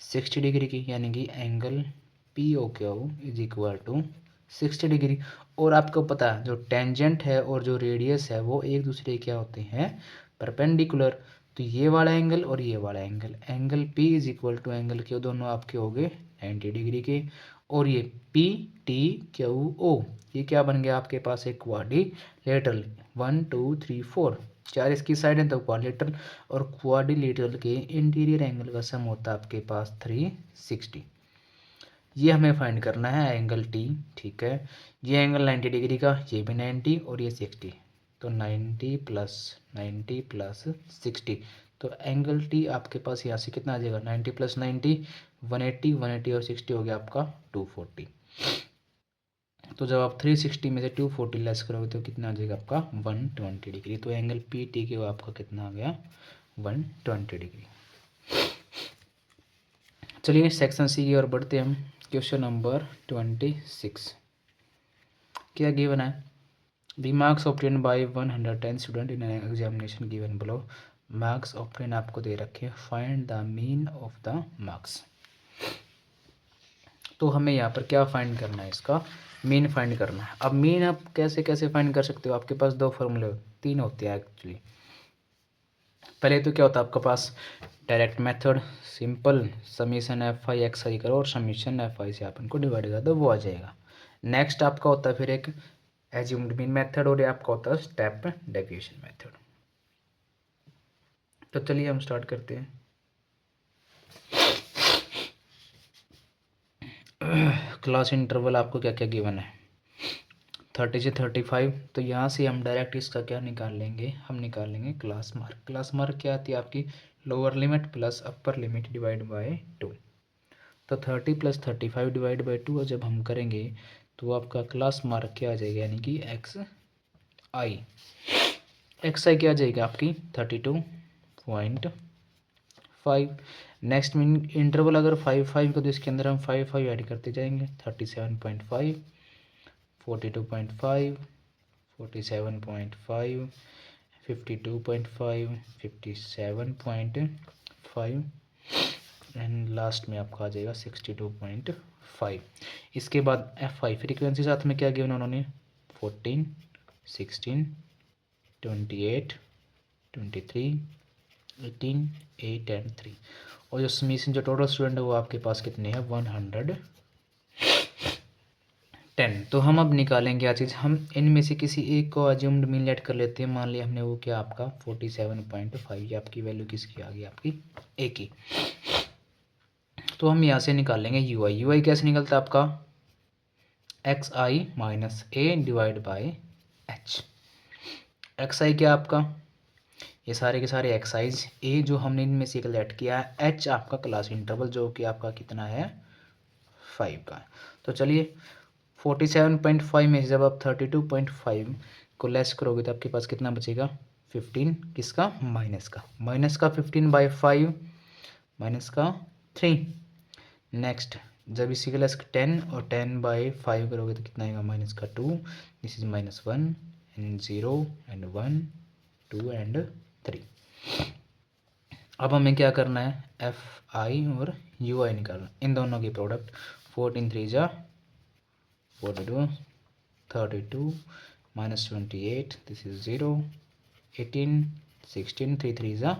60 डिग्री की, यानी कि angle P O Q is equal to 60 degree. और आपको पता है जो टेंजेंट है और जो रेडियस है वो एक दूसरे क्या होते हैं, परपेंडिकुलर। तो ये वाला एंगल और ये वाला angle, angle P is equal to angle Q, दोनों आपके हो गए 90 डिग्री के। और ये पी टी क्यू ओ ये क्या बन गया आपके पास एक क्वाड्रिलेटरल, 1 2 3 4 4 इसकी साइड है तो क्वाड्रिलेटरल, और क्वाड्रिलेटरल के इंटीरियर एंगल का सम होता है आपके पास 360। ये हमें फाइंड करना है एंगल टी, ठीक है। ये एंगल 90 डिग्री का, ये भी 90 और ये 60, तो 90 प्लस 60, तो एंगल टी आपके पास यहाँ से कितना आ जाएगा, 90 प्लस 90 180, 180 और 60 हो गया आपका 240। तो जब आप 360 में से 240 लेस करोगे तो कितना आ जाएगा आपका 120 डिग्री। तो एंगल पी टी के आपका कितना आ गया 120 डिग्री। चलिए सेक्शन सी की ओर बढ़ते हैं हम। क्वेश्चन नंबर 26 क्या गिवन है, दी marks obtain bye 110 student in an examination given below. Marks obtain आपको दे रखे हैं, find the mean of the marks. तो हमें यहाँ पर क्या फाइंड करना है, इसका मीन फाइंड करना है। अब मीन आप कैसे कैसे फाइंड कर सकते हो, आपके पास दो फॉर्मूले, तीन होते हैं एक्चुअली। पहले तो क्या होता है आपके पास direct method, simple summation F I X I करो और समीशन एफ आई से आप इनको डिवाइड कर दो, वो आ जाएगा। नेक्स्ट आपका होता है फिर एक एज्यूम्ड मीन मेथड और ये आपका होता है स्टेप डेविएशन मेथड। तो चलिए हम स्टार्ट करते हैं। क्लास इंटरवल आपको क्या क्या गिवन है, 30 से 35, तो यहाँ से हम डायरेक्ट इसका क्या निकाल लेंगे, हम निकाल लेंगे क्लास मार्क। क्लास मार्क क्या आती है आपकी, lower limit plus upper limit divide by 2। तो 30 प्लस 35 डिवाइड बाई 2 जब हम करेंगे तो आपका क्लास मार्क क्या आ जाएगा, यानी कि एक्स आई क्या आ जाएगा आपकी 32.5। नेक्स्ट मीन इंटरवल अगर 5 को तो इसके अंदर हम 5 ऐड करते जाएंगे, 37.5 42.5 47.5 52.5 57.5 एंड लास्ट में आपका आ जाएगा 62.5। इसके बाद F5 फ्रीक्वेंसी साथ में क्या गिवन उन्होंने, 14 16 28 23 18 8 एंड 3। और जो समीशन जो टोटल स्टूडेंट है वो आपके पास कितने हैं 110। तो हम अब निकालेंगे क्या चीज़, हम इनमें से किसी एक को अज्यूम्ड मीन लेट कर लेते हैं। मान लिया हमने वो क्या आपका 47.5, ये आपकी वैल्यू किसकी आ गई, आपकी ए की। तो हम यहाँ से निकाल लेंगे यू आई कैसे निकलता है आपका X I minus A divide by H. X I क्या आपका, ये सारे के सारे एक्साइज, ए जो हमने इनमें से कलेक्ट किया है, एच आपका क्लास इंटरवल जो कि आपका कितना है 5 का। तो चलिए 47.5 में से जब आप 32.5 को लेस करोगे तो आपके पास कितना बचेगा 15, किसका माइनस का 15/5 माइनस का 3। नेक्स्ट जब इसी का लेस 10 और 10/5 करोगे तो कितना आएगा माइनस का 2, this is -1 and 0 and 1 2 and 3। अब हमें क्या करना है FI और UI निकालना, इन दोनों की प्रोडक्ट 14 3 जा 42 32 -28 दिस इज 0 18 16 3 3 जा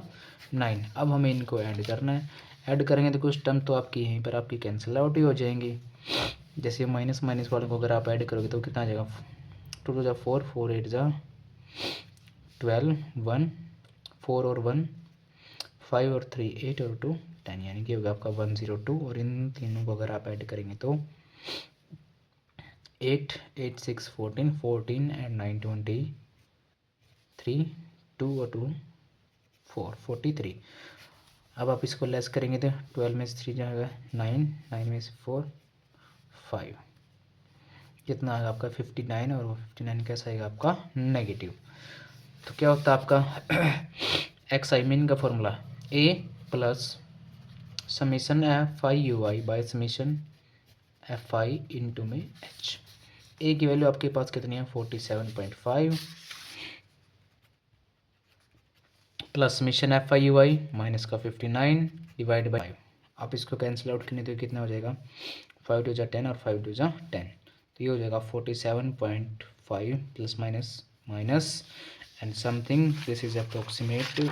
9। अब हमें इनको ऐड करना है, ऐड करेंगे तो कुछ टर्म तो आपकी यहीं पर आपकी कैंसिल आउट ही हो जाएंगी। जैसे माइनस माइनस वालों को अगर आप ऐड करोगे तो कितना आ जाएगा 2 2 जा 4 4 8 जा 12 1 4 और 1 5 और 3 8 और 2 10, यानी कि होगा आपका 102। और इन तीनों को अगर आप ऐड करेंगे तो 8 8 6 14 14 एंड 9 23 2 और 2 4 43। अब आप इसको लेस करेंगे तो 12 में से 3 जाएगा 9 9 में से 4 5, कितना आएगा आपका 59। और वो 59 कैसा आएगा आपका नेगेटिव। तो क्या होता है आपका XI मीन का formula A plus summation FI/UI bye summation FI into में H। A की वैल्यू आपके पास कितनी है 47.5 प्लस समीशन FI/UI माइनस का 59 डिवाइड बाई 5। आप इसको कैंसिल आउट करने तो कितना हो जाएगा 5 2 जा 10 और 5 2 जा 10, तो ये हो जाएगा 47.5 plus minus minus and something, this is approximate.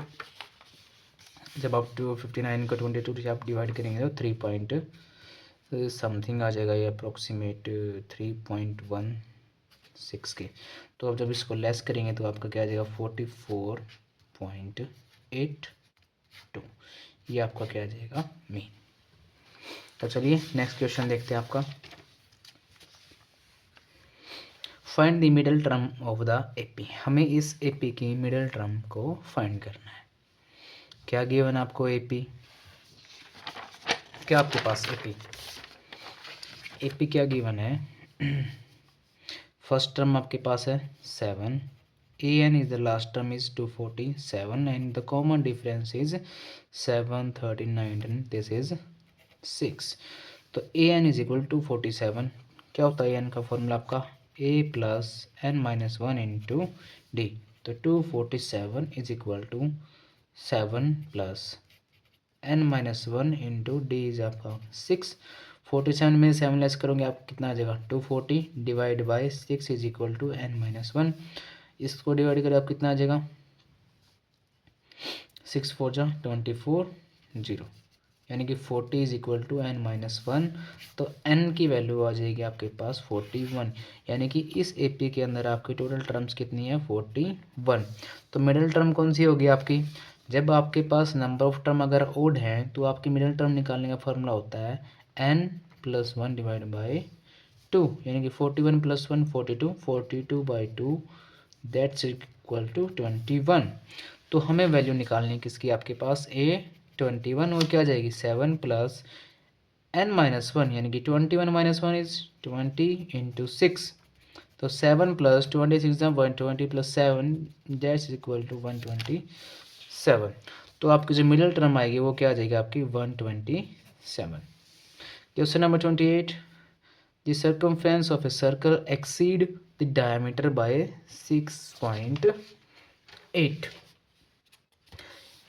जब आप 259 को 22 से आप डिवाइड करेंगे तो 3 पॉइंट समथिंग आ जाएगा, ये अप्रोक्सीमेट 3.16 के। तो अब जब इसको लेस करेंगे तो आपका क्या आ जाएगा 44.82, ये आपका क्या आ जाएगा मीन। तो चलिए नेक्स्ट क्वेश्चन देखते हैं आपका। Find the middle term of the AP। हमें इस AP की मिडिल टर्म को फाइंड करना है। क्या गिवन आपको AP, क्या आपके पास AP क्या गिवन है फर्स्ट टर्म आपके पास है 7, AN is the last term is 247 and the common difference is 7 13 19, this is 6। तो AN इज इक्वल टू 47, क्या होता है AN का फॉर्मूला आपका A plus n-1 into D। तो 247 is equal to 7 plus n-1 into D is आपका 6। 47 में 7 less करोगे आप कितना आ जाएगा 240 divide by 6 is equal to n-1। इसको डिवाइड करें आप कितना आ जाएगा 6 4 जा 24 0, यानी कि 40 इज इक्वल टू n-1। तो n की वैल्यू आ जाएगी आपके पास 41, यानी कि इस AP के अंदर आपकी टोटल टर्म्स कितनी है 41। तो मिडिल टर्म कौन सी होगी आपकी, जब आपके पास नंबर ऑफ टर्म अगर ओड हैं तो आपकी मिडिल टर्म निकालने का फॉर्मूला होता है n+1 डिवाइड बाई 2, यानी कि 41 + 1 42 42/2 दैट्स इक्वल टू 21। तो हमें वैल्यू निकालनी है किसकी आपके पास A21, और क्या जाएगी 7 प्लस n-1, यानी कि 21 - 1 इज 20 इंटू 6। तो 7 plus 26 120 plus 7 that's equal to 127। तो आपकी जो मिडिल टर्म आएगी वो क्या आ जाएगी आपकी 127। Question number 28, the circumference of a circle exceed the diameter by 6.8,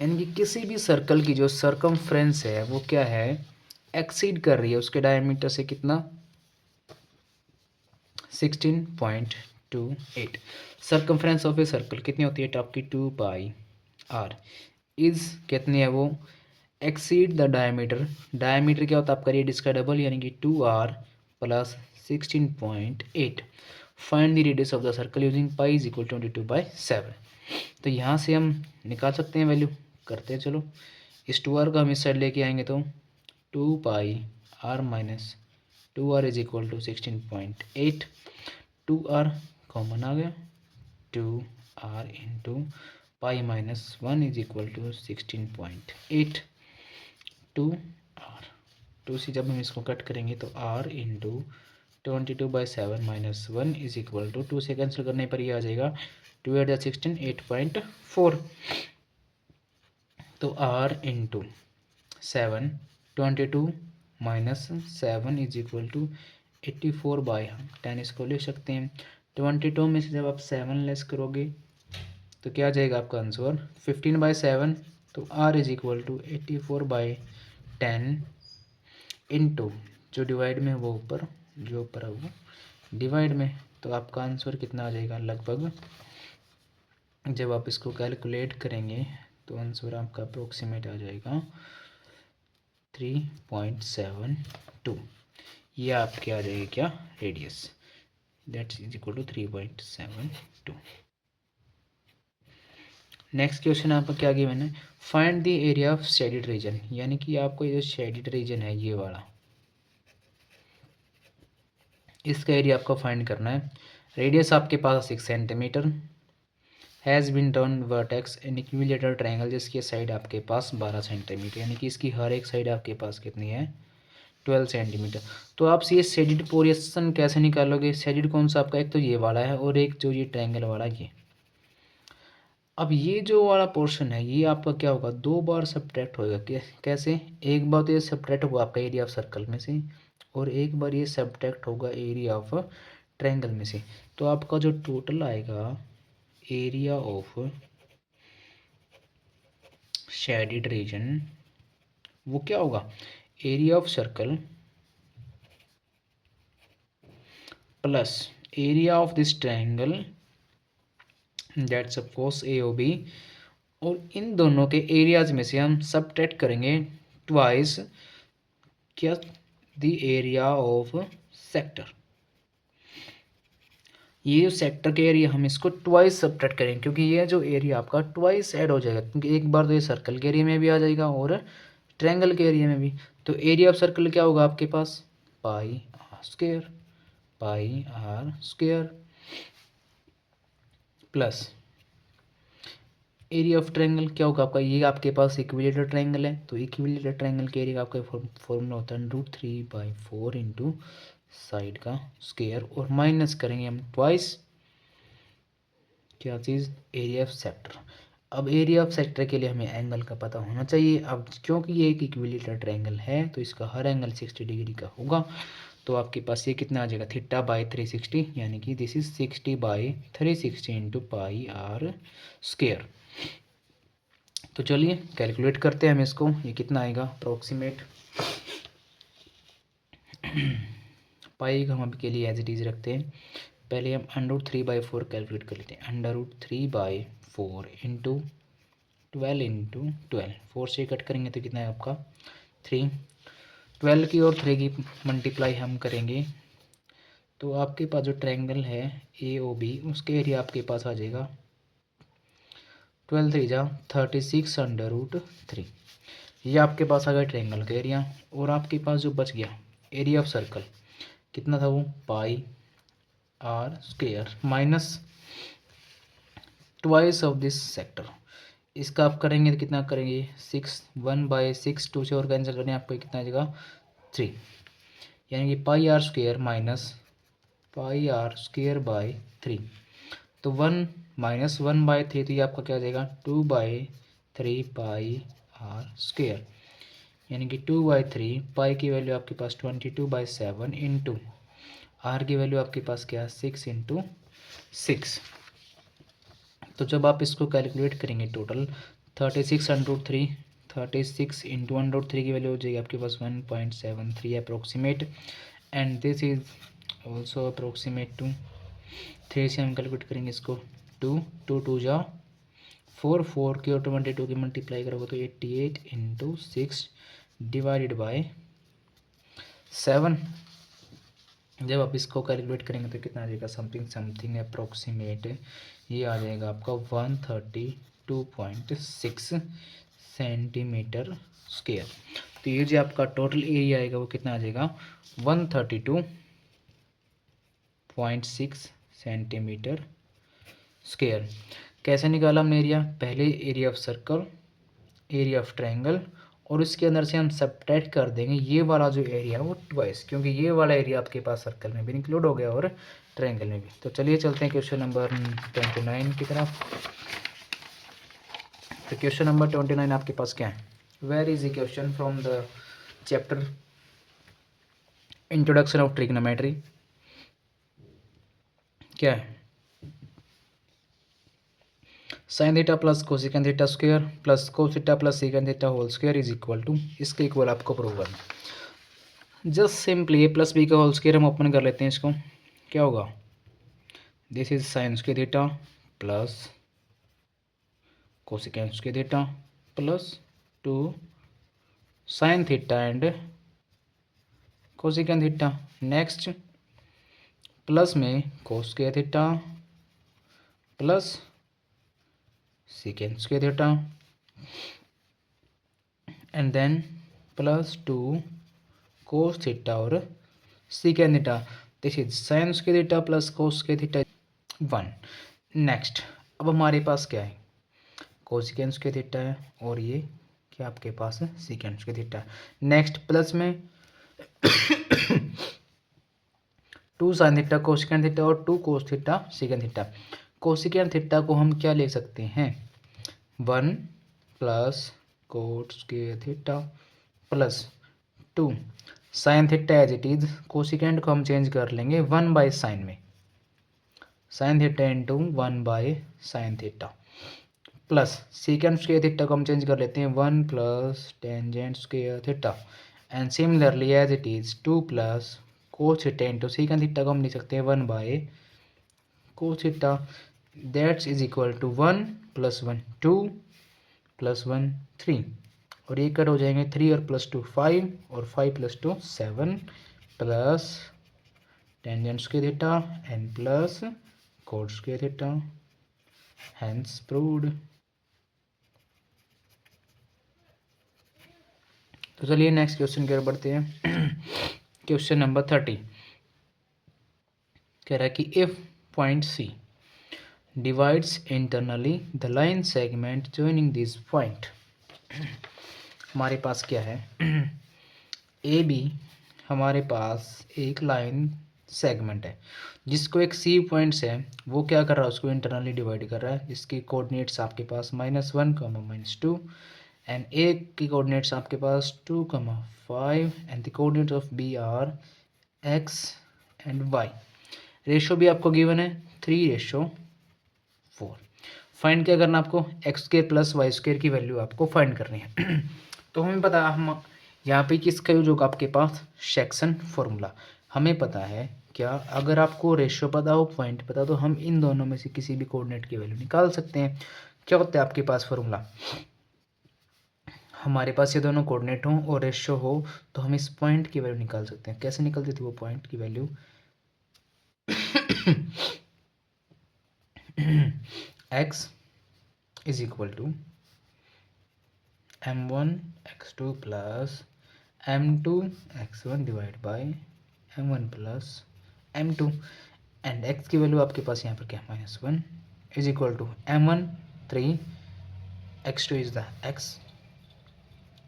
यानी कि किसी भी सर्कल की जो सर्कमफ्रेंस है वो क्या है एक्सीड कर रही है उसके डायमीटर से कितना 16.28। सर्कमफ्रेंस ऑफ ए सर्कल कितनी होती है आपकी 2πr इज कितनी है वो एक्सीड द डायमीटर, डायमीटर क्या होता है आपका रेडियस का डबल, यानी कि 2r plus 16.8। Find the radius of the circle using pi is equal 22/7। तो यहाँ से हम निकाल सकते हैं वैल्यू, करते हैं चलो। इस 2r को हम इस साइड लेके आएंगे तो 2πr minus 2r is equal to 16.8, 2r common आ गया 2r into pi minus 1 is equal to 16.8 2r 2 से जब हम इसको कट करेंगे तो r into 22/7 minus 1 is equal to 2 से कैंसिल करने पर ये आ जाएगा 2 8 16 8.4। तो r into 7 22 minus 7 is equal to 84/10 इसको लिख सकते हैं। 22 में से जब आप 7 लेस करोगे तो क्या आ जाएगा आपका आंसर 15/7। तो r is equal to 84/10 into जो डिवाइड में है वो ऊपर, जो ऊपर है वो डिवाइड में, तो आपका आंसर कितना आ जाएगा लगभग, जब आप इसको कैलकुलेट करेंगे तो आंसर आपका अप्रोक्सीमेट आ जाएगा 3.72। ये आपके आ जाएगी क्या radius, that's is equal to 3.72। Next question आपका क्या गिवन है, find the area of shaded region, यानी कि आपको ये जो शेडिड रीजन है ये वाला, इसका एरिया आपको फाइंड करना है। रेडियस आपके पास 6 centimetre, has been turn vertex in equilateral triangle, जिसकी साइड आपके पास 12 सेंटीमीटर, यानी कि इसकी हर एक साइड आपके पास कितनी है 12 सेंटीमीटर। तो आप ये शेडिड पोर्शन कैसे निकालोगे, शेडिड कौन सा आपका, एक तो ये वाला है और एक जो ये ट्रायंगल वाला ये। अब ये जो वाला पोर्शन है ये आपका क्या होगा, 2 बार सब्ट्रैक्ट होगा। कैसे, एक बार तो ये सब्ट्रैक्ट होगा आपका एरिया ऑफ सर्कल में से, और एक बार ये सब्ट्रैक्ट होगा एरिया ऑफ ट्रायंगल में से। तो आपका जो टोटल आएगा एरिया ऑफ शेडिड रीजन वो क्या होगा, area of circle plus area of this triangle, that's of course AOB, और इन दोनों के एरियाज में से हम सब्ट्रैक्ट करेंगे ट्वाइस क्या, द एरिया ऑफ सेक्टर। ये जो सेक्टर के एरिया हम इसको ट्वाइस सब्ट्रैक्ट करेंगे, क्योंकि ये जो एरिया आपका ट्वाइस ऐड हो जाएगा, क्योंकि एक बार तो ये सर्कल के एरिया में भी आ जाएगा और ट्रायंगल के एरिया में भी। तो एरिया ऑफ सर्कल क्या होगा आपके पास, pi are square plus area of triangle क्या होगा आपका, ये आपके पास इक्विलेटरल ट्रायंगल है, तो इक्विलेटरल ट्रायंगल के एरिया का आपका फॉर्मूला होता है √3/4 इंटू साइड का स्क्वायर, और माइनस करेंगे हम ट्वाइस क्या चीज़, एरिया ऑफ सेक्टर। अब एरिया ऑफ सेक्टर के लिए हमें एंगल का पता होना चाहिए। अब क्योंकि ये एक इक्विलेटरल ट्रायंगल है तो इसका हर एंगल 60 डिग्री का होगा। तो आपके पास ये कितना आ जाएगा, θ/360, यानी कि this is 60/360 into pi are square. तो चलिए कैलकुलेट करते हैं हम इसको, ये कितना आएगा अप्रोक्सीमेट। पाई का हम अभी के लिए एज इट इज़ रखते हैं। पहले हम √3/4 कैलकुलेट कर लेते हैं। √3/4 इंटू 12 इंटू 12, 4 से कट करेंगे तो कितना है आपका 3। 12 की और 3 की मल्टीप्लाई हम करेंगे तो आपके पास जो ट्रायंगल है AOB उसके एरिया आपके पास आ जाएगा 12 3 जा 36/√3। ये आपके पास आ गया ट्रायंगल का एरिया। और आपके पास जो बच गया एरिया ऑफ सर्कल कितना था वो, pi are square minus twice of this sector. इसका आप करेंगे तो कितना करेंगे 1/6, 2 से और कैंसिल करने आपको कितना आ जाएगा 3, यानी कि pi are square minus pi are square by 3। तो 1 माइनस 1/3, तो ये आपका क्या आ जाएगा 2/3 पाई आर स्क्वायर, यानी कि 2/3। पाई की वैल्यू आपके पास 22/7 इंटू आर की वैल्यू आपके पास क्या है 6 इंटू 6। तो जब आप इसको कैलकुलेट करेंगे टोटल 36/√3, 36 इंटू √3 की वैल्यू हो जाएगी आपके पास 1.73 approximate, and this is also approximate to 3 से हम कैलकुलेट करेंगे इसको 2 2 2 जा 4 4 की और 22 की मल्टीप्लाई करोगे तो 88 इंटू 6 डिवाइडेड बाय 7। जब आप इसको कैलकुलेट करेंगे तो कितना आ जाएगा समथिंग अप्रोक्सीमेट, ये आ जाएगा आपका 132.6 सेंटीमीटर स्क्वायर। तो ये जो आपका टोटल एरिया आएगा वो कितना आ जाएगा 132.6 सेंटीमीटर स्क्वायर। कैसे निकाला हमने एरिया, पहले area of circle, area of triangle और इसके अंदर से हम सब्ट्रैक्ट कर देंगे ये वाला जो एरिया है वो ट्वाइस, क्योंकि ये वाला एरिया आपके पास सर्कल में भी इंक्लूड हो गया और ट्रायंगल में भी। तो चलिए चलते हैं क्वेश्चन नंबर 29 की तरफ। तो क्वेश्चन नंबर 29 आपके पास क्या है? Where is the question from the chapter introduction of trigonometry. क्या है? Sine theta plus cosec theta square plus cos theta plus second theta whole square is equal to, इसके इक्वल आपको प्रूव करना। Just simply A plus B का whole square हम open कर लेते हैं इसको। क्या होगा? This is sine square theta plus cosec square theta plus 2 sine theta and cosec theta. Next plus में cos square theta plus second square theta and then plus 2 cos theta और second theta. This is sine square theta plus cos square theta 1। Next अब हमारे पास क्या है? कोसेकन square theta है और ये क्या आपके पास है? Second square theta. Next plus में 2 साइन थीटा कोसेकन थीटा और 2 cos theta second theta. Cosec theta को हम क्या ले सकते हैं? 1 plus cot square theta plus 2 sine theta as it is. Cosecant को हम चेंज कर लेंगे 1 बाय साइन में, sine theta into 1 by sine theta plus second square theta को हम चेंज कर लेते हैं 1 plus tangent square theta and similarly as it is 2 plus cos theta into second theta को हम लिख सकते हैं 1 by cos theta. That's is equal to 1 plus 1 2 plus 1 3 और ये कट हो जाएंगे 3 और प्लस 2 5 और 5 plus 2 7 plus tangent square theta and plus cot square theta. Hence proved. तो चलिए नेक्स्ट क्वेश्चन की ओर बढ़ते हैं। क्वेश्चन नंबर 30 कह रहा है कि if point C divides internally the line segment joining this point। हमारे पास क्या है? ए बी हमारे पास एक लाइन सेगमेंट है जिसको एक सी पॉइंट से वो क्या कर रहा है? उसको इंटरनली डिवाइड कर रहा है। जिसके कोऑर्डिनेट्स आपके पास -1, -2 एंड ए की कोऑर्डिनेट्स आपके पास 2, 5 and the coordinates of B are X and Y. Ratio भी आपको गिवन है 3:4। फाइंड क्या करना आपको? X square plus Y square की वैल्यू आपको फाइंड करनी है। तो हमें पता है हम यहाँ पे किसका यूज होगा? आपके पास सेक्शन फॉर्मूला। हमें पता है क्या? अगर आपको रेशियो पता हो, पॉइंट पता हो, तो हम इन दोनों में से किसी भी कोऑर्डिनेट की वैल्यू निकाल सकते हैं। क्या होता है आपके पास फॉर्मूला? हमारे पास ये दोनों कोऑर्डिनेट हो और रेशियो हो तो हम इस पॉइंट की वैल्यू निकाल सकते हैं। कैसे निकलती थी वो पॉइंट की value? x is equal to m1 x2 plus m2 x1 divide by m1 plus m2 and x की वैल्यू आपके पास यहाँ पर क्या? -1 is equal to m1 3 x2 is the x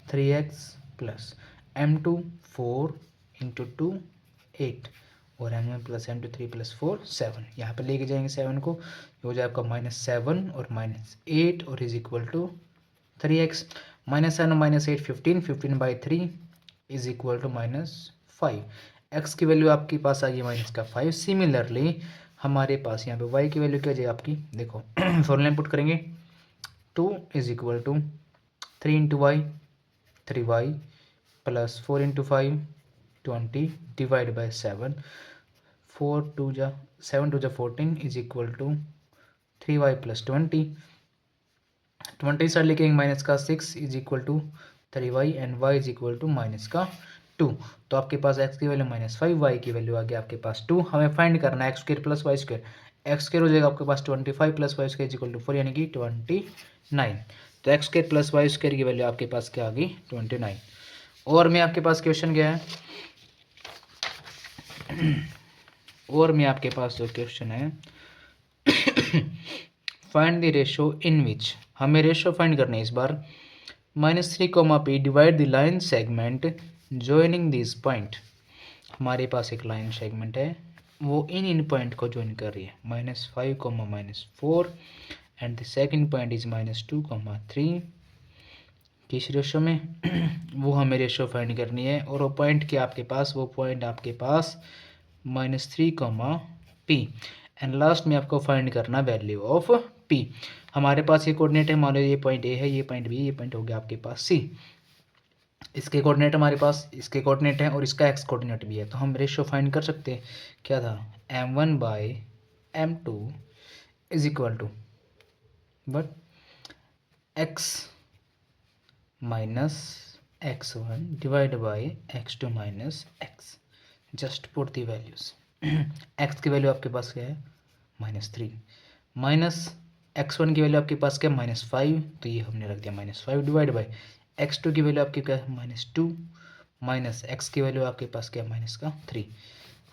3x प्लस m2 4 इंटू 2 8 और m1 प्लस m2 3 प्लस 4 7। यहाँ पे लेके जाएंगे 7 को, ये हो जाए आपका -7 और -8 और इज इक्वल टू 3x। -7 और -8 15, 15 by 3 is equal to -5। x की वैल्यू आपके पास आ गई -5। सिमिलरली हमारे पास यहाँ पे y की वैल्यू क्या जाए आपकी? देखो फॉर्मूला पुट करेंगे 2 is equal to 3 into Y 3y plus 4 into 5 20 divide by 7 4 2 जा 7 2 जा 14 is equal to 3y plus 20 side लेके माइनस का 6 is equal to 3y and y is equal to -2। तो आपके पास x की वैल्यू -5, y की वैल्यू आ गया आपके पास 2। हमें फाइंड करना है X square plus Y square. X square हो जाएगा आपके पास 25 plus Y square is equal to 4 यानी कि 29। तो X square plus Y square की वैल्यू आपके पास क्या आ गई? 29। और में आपके पास क्वेश्चन क्या है? और में आपके पास जो क्वेश्चन है फाइंड द रेशो इन विच, हमें रेशो फाइंड करना है इस बार -3, divide the line segment joining this point. हमारे पास एक लाइन सेगमेंट है, वो इन पॉइंट को ज्वाइन कर रही है, -5, -4 and the second point is -2, 3। किस रेशो में वो हमें रेशो फाइंड करनी है, और वो पॉइंट क्या आपके पास, वो पॉइंट आपके पास -3, P एंड लास्ट में आपको फाइंड करना वैल्यू ऑफ P। हमारे पास ये कोऑर्डिनेट है, मान लो ये पॉइंट A है, ये पॉइंट B, ये पॉइंट हो गया आपके पास C। इसके कोऑर्डिनेट हमारे पास, इसके कोऑर्डिनेट है और इसका x कोऑर्डिनेट भी है, तो हम रेशियो फाइंड कर सकते हैं। क्या था, m1/m2 is equal to but x minus x1 divide by x2 minus x। Just put the values. x की वैल्यू आपके पास क्या है, -3, माइनस x1 की वैल्यू आपके पास क्या है, -5, तो ये हमने रख दिया -5 डिवाइड बाई x2 की वैल्यू आपकी क्या है, -2, माइनस x की वैल्यू आपके पास क्या है, -3।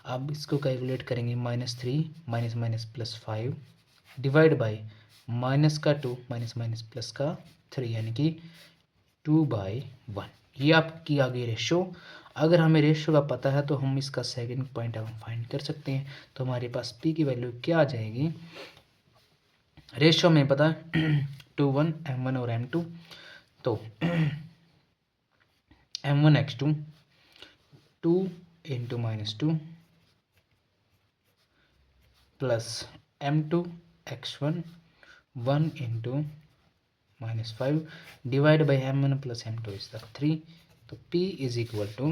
अब इसको कैलकुलेट करेंगे, -3 minus minus +5 divide by -2 minus minus +3, यानी कि 2/1। ये आपकी आ गई रेशो। अगर हमें रेशो का पता है तो हम इसका सेकंड पॉइंट हम फाइंड कर सकते हैं। तो हमारे पास p की वैल्यू क्या आ जाएगी, रेशो में पता है 2:1 m1 और m2, तो m1x2 2 into -2 plus m2x1 1 into -5 divide by m1 plus m2 is the 3। तो p is equal to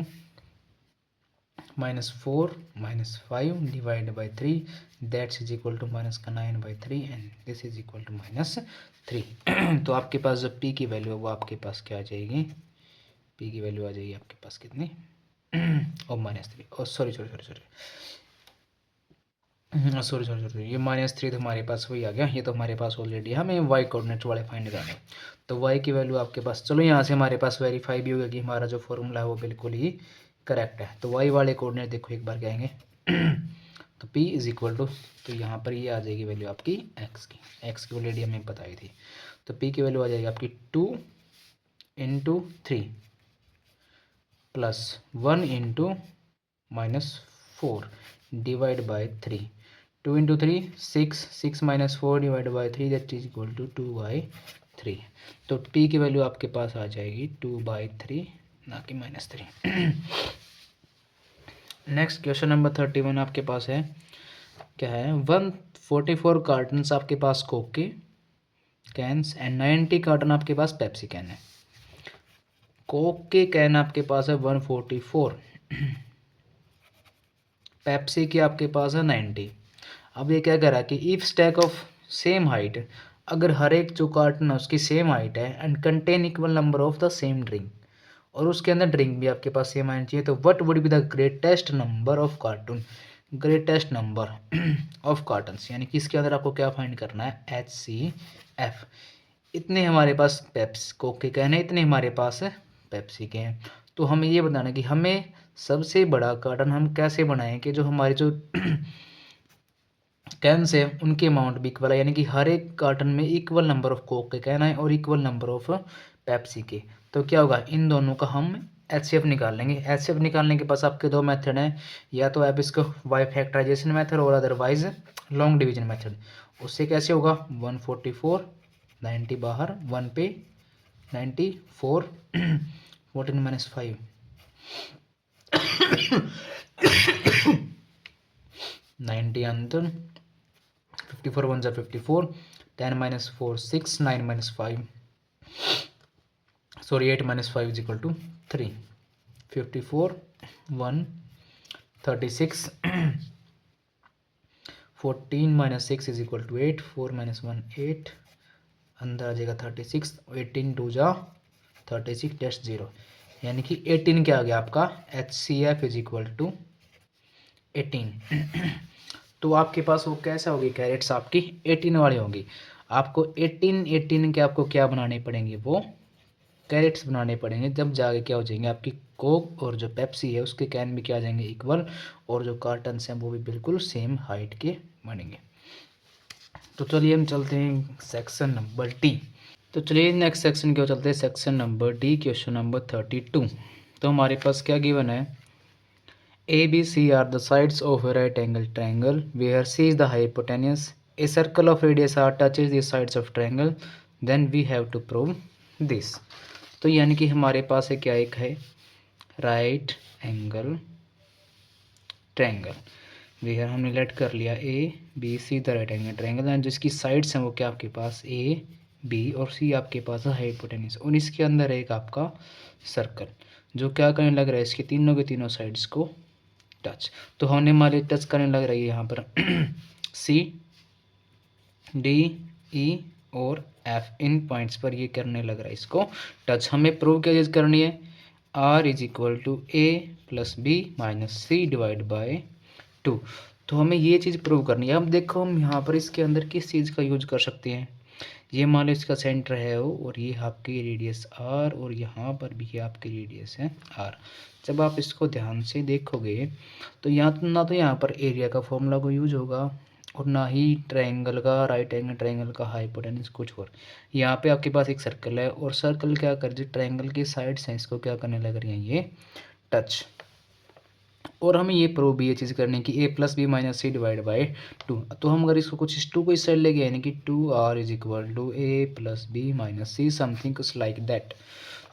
-4 -5 divide by 3, that's is equal to -9/3 and this is equal to -3। तो आपके पास जो p की वैल्यू है वो आपके पास क्या आ जाएगी, p की वैल्यू आ जाएगी आपके पास कितनी, और -3, और sorry sorry sorry sorry sorry sorry sorry ये -3 तो हमारे पास वही आ गया, ये तो हमारे पास ऑलरेडी हमें y कोऑर्डिनेट वाले फाइंड करने। तो y की वैल्यू आपके पास, चलो यहाँ से हमारे पास वेरीफाई भी होगा कि हमारा जो फॉर्मूला है वो बिल्कुल ही करेक्ट है। तो y वाले कोऑर्डिनेट देखो एक बार क्या आएंगे तो p इज इक्वल टू, तो यहाँ पर ये आ जाएगी वैल्यू आपकी x की ऑलरेडी हमें बताई थी। तो p की वैल्यू आ जाएगी आपकी 2 into 3 plus 1 into -4 divide by 3, 2 into 3 6, 6 minus 4 divide by 3 that is equal to 2/3। तो p की वैल्यू आपके पास आ जाएगी 2/3 ना कि -3। नेक्स्ट क्वेश्चन नंबर 31 आपके पास है, क्या है, 144 कार्टन्स आपके पास कोक के कैंस एंड 90 कार्टन आपके पास पेप्सी कैन है। कोक के कैन आपके पास है 144, पेप्सी की आपके पास है 90। अब ये क्या करा कि if stack of same height, अगर हर एक जो कार्टन है उसकी सेम हाइट है and contain equal number of the same drink, और उसके अंदर ड्रिंक भी आपके पास सेम आनी चाहिए, तो what would be the greatest number of cartoon, greatest number of cottons, यानी कि इसके अंदर आपको क्या फाइंड करना है, HCF। इतने हमारे पास पेप्स कोक के कैन है, इतने हमारे पास पेप्सी के हैं। तो हमें ये बताना कि हमें सबसे बड़ा कार्टन हम कैसे बनाएं कि जो हमारे जो कैंस है उनके अमाउंट भी इक्वल है, यानी कि हर एक कार्टन में इक्वल नंबर ऑफ कोक के कैन है और इक्वल नंबर ऑफ पेप्सी के। तो क्या होगा, इन दोनों का हम HCF निकाल लेंगे। HCF निकालने के पास आपके दो मेथड हैं, या तो आप इसको y फैक्टराइजेशन मेथड और अदरवाइज लॉन्ग डिवीजन मेथड। उससे कैसे होगा, 144 90 बाहर 1 पे 94 14 - 5 90 अंदर 54 1 जा 54 10 - 4 6 9 - 5 sorry 8 - 5 is equal to 3 54 1 36 14 - 6 is equal to 8 4 - 1 8 अंदर आ जाएगा 36 18 2 जा 36 डैश 0, यानी कि 18 क्या आ गया आपका, HCF इज इक्वल टू 18। तो आपके पास वो कैसा होगी, कैरेट्स आपकी 18 वाली होंगी। आपको 18 के आपको क्या बनाने पड़ेंगे, वो कैरेट्स बनाने पड़ेंगे, जब जाके क्या हो जाएंगे आपकी कोक और जो पेप्सी है उसके कैन भी क्या आ जाएंगे इक्वल, और जो कार्टन्स हैं वो भी बिल्कुल सेम हाइट के बनेंगे। तो चलिए हम चलते हैं सेक्शन नंबर डी। तो चलिए नेक्स्ट सेक्शन की ओर चलते हैं, section number D, question number 32। तो हमारे पास क्या गिवन है, a B c are the sides of a right angle triangle where c is the hypotenuse, a circle of radius r touches the sides of triangle, then we have to prove this. तो यानी कि हमारे पास है क्या, एक है right angle triangle, where हमने लेट कर लिया a B c the right angle triangle and जिसकी साइड्स हैं वो क्या आपके पास ए बी और सी आपके पास है हाइपोटेन्यूस, और इसके अंदर एक आपका सर्कल जो क्या करने लग रहा है, इसके तीनों के तीनों साइड्स को टच। तो हमने हमारे टच करने लग रही है यहाँ पर सी डी ई और एफ, इन पॉइंट्स पर ये करने लग रहा है इसको टच। हमें प्रूव क्या चीज़ करनी है, r is equal to a plus B minus C divide by 2। तो हमें ये चीज़ प्रूव करनी है। अब देखो हम यहाँ पर इसके अंदर किस चीज़ का यूज कर सकते हैं, ये मान लो इसका सेंटर है वो, और ये आपकी रेडियस आर, और यहाँ पर भी आपकी रेडियस है आर। जब आप इसको ध्यान से देखोगे तो यहाँ ना तो यहाँ पर एरिया का फॉर्मूला को यूज होगा और ना ही ट्रायंगल का, राइट एंगल ट्रायंगल का हाइपोटेन्यूस कुछ और। यहाँ पे आपके पास एक सर्कल है और सर्कल क्या कर, जो ट्रायंगल की साइड्स हैं इसको क्या करने लग रही हैं, ये टच। और हमें ये प्रूव भी ये चीज़ करनी कि A plus B minus C divide by 2। तो हम अगर इसको कुछ इस 2 को इस साइड ले गए यानी कि 2r is equal to a plus B minus c, something कुछ लाइक दैट।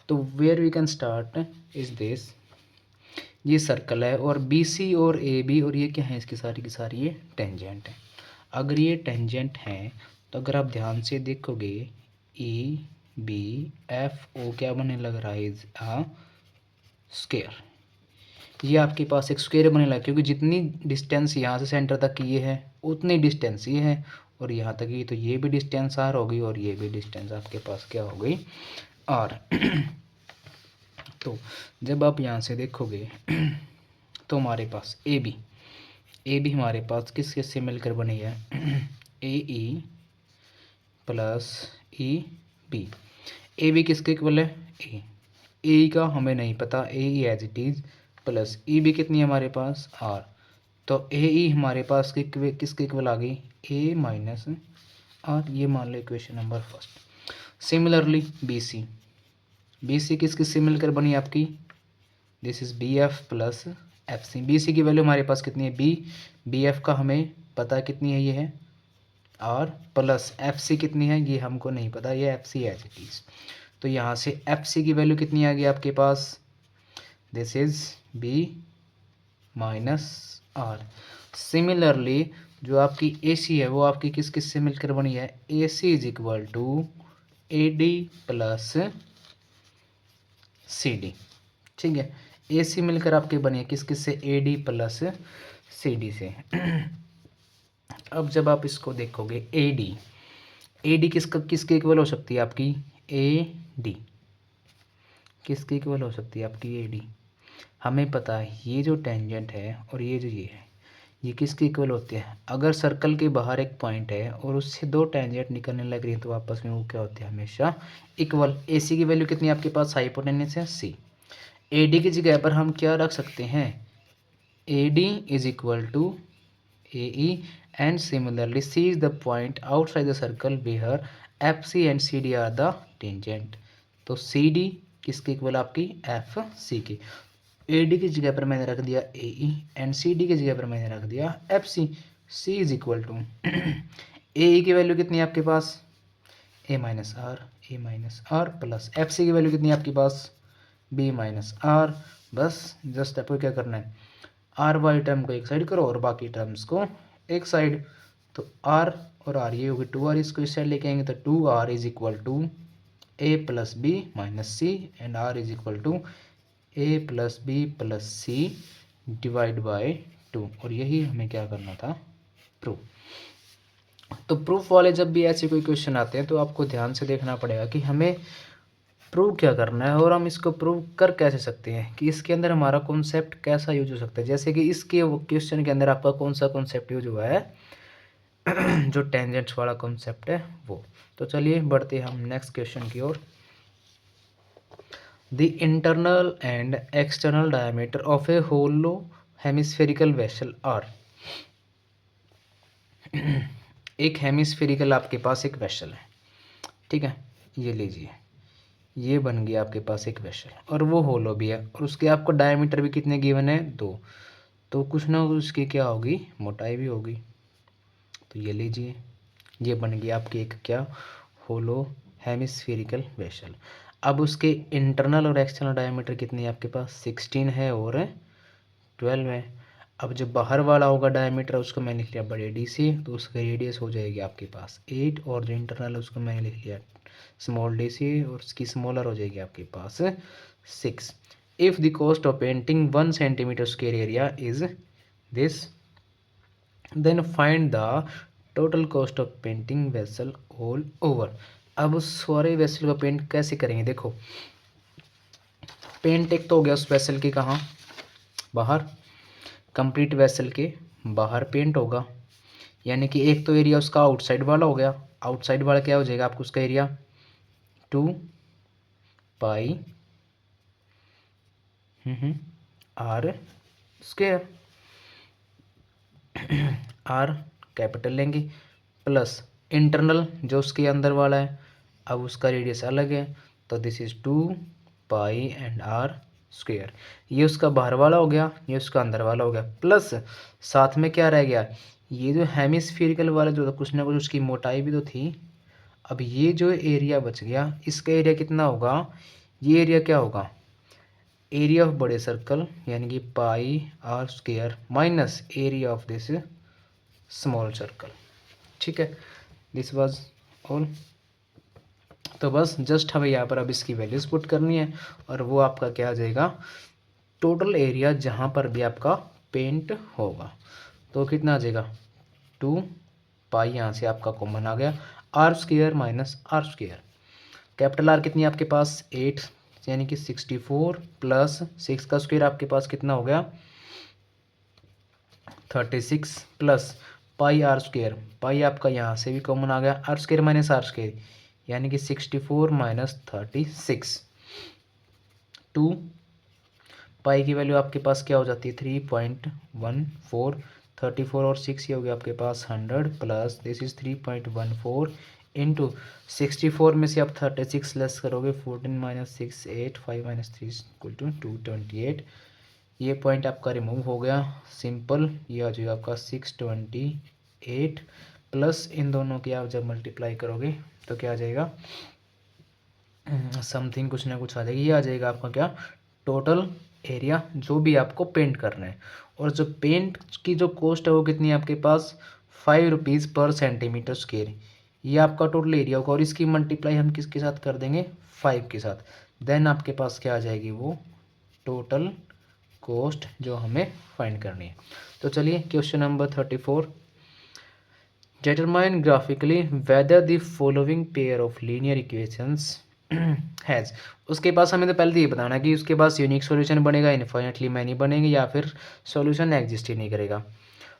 तो where we can start is this, ये सर्कल है और बी सी और ए बी, और ये क्या है, इसकी सारी की सारी ये टेंजेंट है। अगर ये टेंजेंट हैं तो अगर आप ध्यान से देखोगे ई बी एफ ओ क्या बनने लग रहा है, इज अ स्क्वायर। ये आपके पास एक स्क्वायर बनने लगा क्योंकि जितनी डिस्टेंस यहाँ से सेंटर तक ये है उतनी डिस्टेंस ये है, और यहाँ तक ये, तो ये भी डिस्टेंस आर हो गई और ये भी डिस्टेंस आपके पास क्या हो गई, आर। तो जब आप यहाँ से देखोगे तो हमारे पास ए बी हमारे पास किस किस से मिलकर बनी है, A E plus E B. A B किसके इक्वल है, ए का हमें नहीं पता, A E as it is, plus E B कितनी है हमारे पास आर। तो ए ई हमारे पास किसके इक्वल आ गई, ए माइनस आर, ये मान लो equation number first. Similarly B C किस किस से मिलकर बनी आपकी, this is B F plus F C. B C की वैल्यू हमारे पास कितनी है, बी एफ का हमें पता कितनी है, ये है आर, प्लस एफ सी कितनी है ये हमको नहीं पता, ये F C as it is. तो यहाँ से एफ सी की वैल्यू कितनी आ गई आपके पास, this is B minus R. Similarly जो आपकी ए सी है वो आपकी किस किस से मिलकर बनी है, A C is equal to A D plus C D. ठीक है, ए सी मिलकर आपकी बनी है किस किस से, A D plus C D से। अब जब आप इसको देखोगे ए डी किसके इक्वल हो सकती है आपकी, ए डी किसके इक्वल हो सकती है आपकी, ए डी। हमें पता है ये जो टेंजेंट है और ये जो ये है ये किसके इक्वल होते हैं, अगर सर्कल के बाहर एक पॉइंट है और उससे दो टेंजेंट निकलने लग रही है तो आपस में वो क्या होते हैं, हमेशा इक्वल। ए सी की वैल्यू कितनी है आपके पास, हाइपोटेन्यूस है सी। ए डी की जगह पर हम क्या रख सकते हैं, A D is equal to A E, and similarly C is the point outside the circle where F C and C D are the tangent. तो सी डी किसके इक्वल आपकी, एफ सी की। ए डी की जगह पर मैंने रख दिया ए ई एंड सी डी की जगह पर मैंने रख दिया F C. C is equal to A E की वैल्यू कितनी है आपके पास, A minus R plus F C की वैल्यू कितनी है आपके पास, बी माइनस आर। बस जस्ट आपको क्या करना है, आर वाई टर्म को एक साइड करो और बाकी टर्म्स को एक साइड। तो आर और आर ये होगी 2r, इसको इस साइड लेके आएंगे तो 2r is equal to a plus B minus c and r is equal to a plus b plus c divide by 2। और यही हमें क्या करना था, प्रूफ। तो प्रूफ वाले जब भी ऐसे कोई क्वेश्चन आते हैं तो आपको ध्यान से देखना पड़ेगा कि हमें प्रूव क्या करना है और हम इसको प्रूव कर कैसे सकते हैं, कि इसके अंदर हमारा कॉन्सेप्ट कैसा यूज हो सकता है। जैसे कि इसके क्वेश्चन के अंदर आपका कौन सा कॉन्सेप्ट यूज हुआ है जो टेंजेंट्स वाला कॉन्सेप्ट है वो। तो चलिए बढ़ते हम नेक्स्ट क्वेश्चन की ओर। The internal and external diameter of a hollow hemispherical vessel are. एक हेमिस्फेरिकल आपके पास एक वेसल है, ठीक है, ये लीजिए, ये बन गया आपके पास एक वेसल और वो होलो भी है और उसके आपको डायमीटर भी कितने गिवन है 2, तो कुछ ना कुछ उसकी क्या होगी मोटाई भी होगी। तो ये लीजिए, ये बन गया आपकी एक क्या होलो हेमिस्फेरिकल वेसल। अब उसके इंटरनल और एक्सटर्नल डायमीटर कितने हैं आपके पास 16 है और 12 है। अब जो बाहर वाला होगा डायमीटर उसको मैंने लिख लिया बड़े डी से, तो उसका रेडियस हो जाएगी आपके पास 8 और जो इंटरनल है उसको मैंने लिख लिया स्मॉल डी से और उसकी स्मॉलर हो जाएगी आपके पास 6। If the cost of painting 1 centimetre square area is this, then find the total cost of painting vessel all over. अब उस सारे वेसल को पेंट कैसे करेंगे, देखो पेंट एक तो हो गया उस वेसल की कहाँ बाहर, कंप्लीट वेसल के बाहर पेंट होगा, यानी कि एक तो एरिया उसका आउटसाइड वाला हो गया। आउटसाइड वाला क्या हो जाएगा आपको उसका area 2 pi are square, R capital लेंगे, प्लस इंटरनल जो उसके अंदर वाला है, अब उसका रेडियस अलग है तो this is 2 pi and r square. ये उसका बाहर वाला हो गया, ये उसका अंदर वाला हो गया, प्लस साथ में क्या रह गया, ये जो हेमिस्फेरिकल वाला जो था कुछ ना कुछ उसकी मोटाई भी तो थी। अब ये जो एरिया बच गया इसका एरिया कितना होगा, ये एरिया क्या होगा एरिया ऑफ बड़े सर्कल यानी कि pi are square minus area of this small circle. ठीक है, दिस वाज ऑल। तो बस जस्ट हमें यहाँ पर अब इसकी वैल्यूज पुट करनी है और वो आपका क्या आ जाएगा टोटल एरिया जहाँ पर भी आपका पेंट होगा। तो कितना आ जाएगा 2 पाई, यहाँ से आपका कॉमन आ गया R square minus r square. Capital R कितनी है आपके पास 8 यानी कि 64 प्लस 6 का स्क्वायर आपके पास कितना हो गया 36 plus pi are square, pi आपका यहाँ से भी कॉमन आ गया R square minus r square यानी कि 64 माइनस 36। 2 पाई की वैल्यू आपके पास क्या हो जाती है 3.14, 34 और 6 ये हो गया आपके पास 100 प्लस दिस इज 3.14 इंटू 64 में से आप 36 लेस करोगे 14 माइनस 6 8 5 माइनस 3 इक्वल टू 228। ये पॉइंट आपका रिमूव हो गया सिंपल, ये आ जाएगा आपका 628 प्लस इन दोनों की आप जब मल्टीप्लाई करोगे तो क्या आ जाएगा समथिंग कुछ ना कुछ आ जाएगी, ये आ जाएगा आपका क्या टोटल एरिया जो भी आपको पेंट करना है। और जो पेंट की जो कॉस्ट है वो कितनी है आपके पास 5 रुपीज़ पर सेंटीमीटर स्क्वेयर, ये आपका टोटल एरिया होगा और इसकी मल्टीप्लाई हम किसके साथ कर देंगे 5 के साथ, देन आपके पास क्या आ जाएगी वो टोटल कॉस्ट जो हमें फाइंड करनी है। तो चलिए question number 34, determine graphically whether the following pair of linear equations has, उसके पास हमें तो पहले तो ये बताना कि उसके पास यूनिक सॉल्यूशन बनेगा इनफाइनेटली मैनी बनेंगे या फिर सॉल्यूशन एग्जिस्ट ही नहीं करेगा।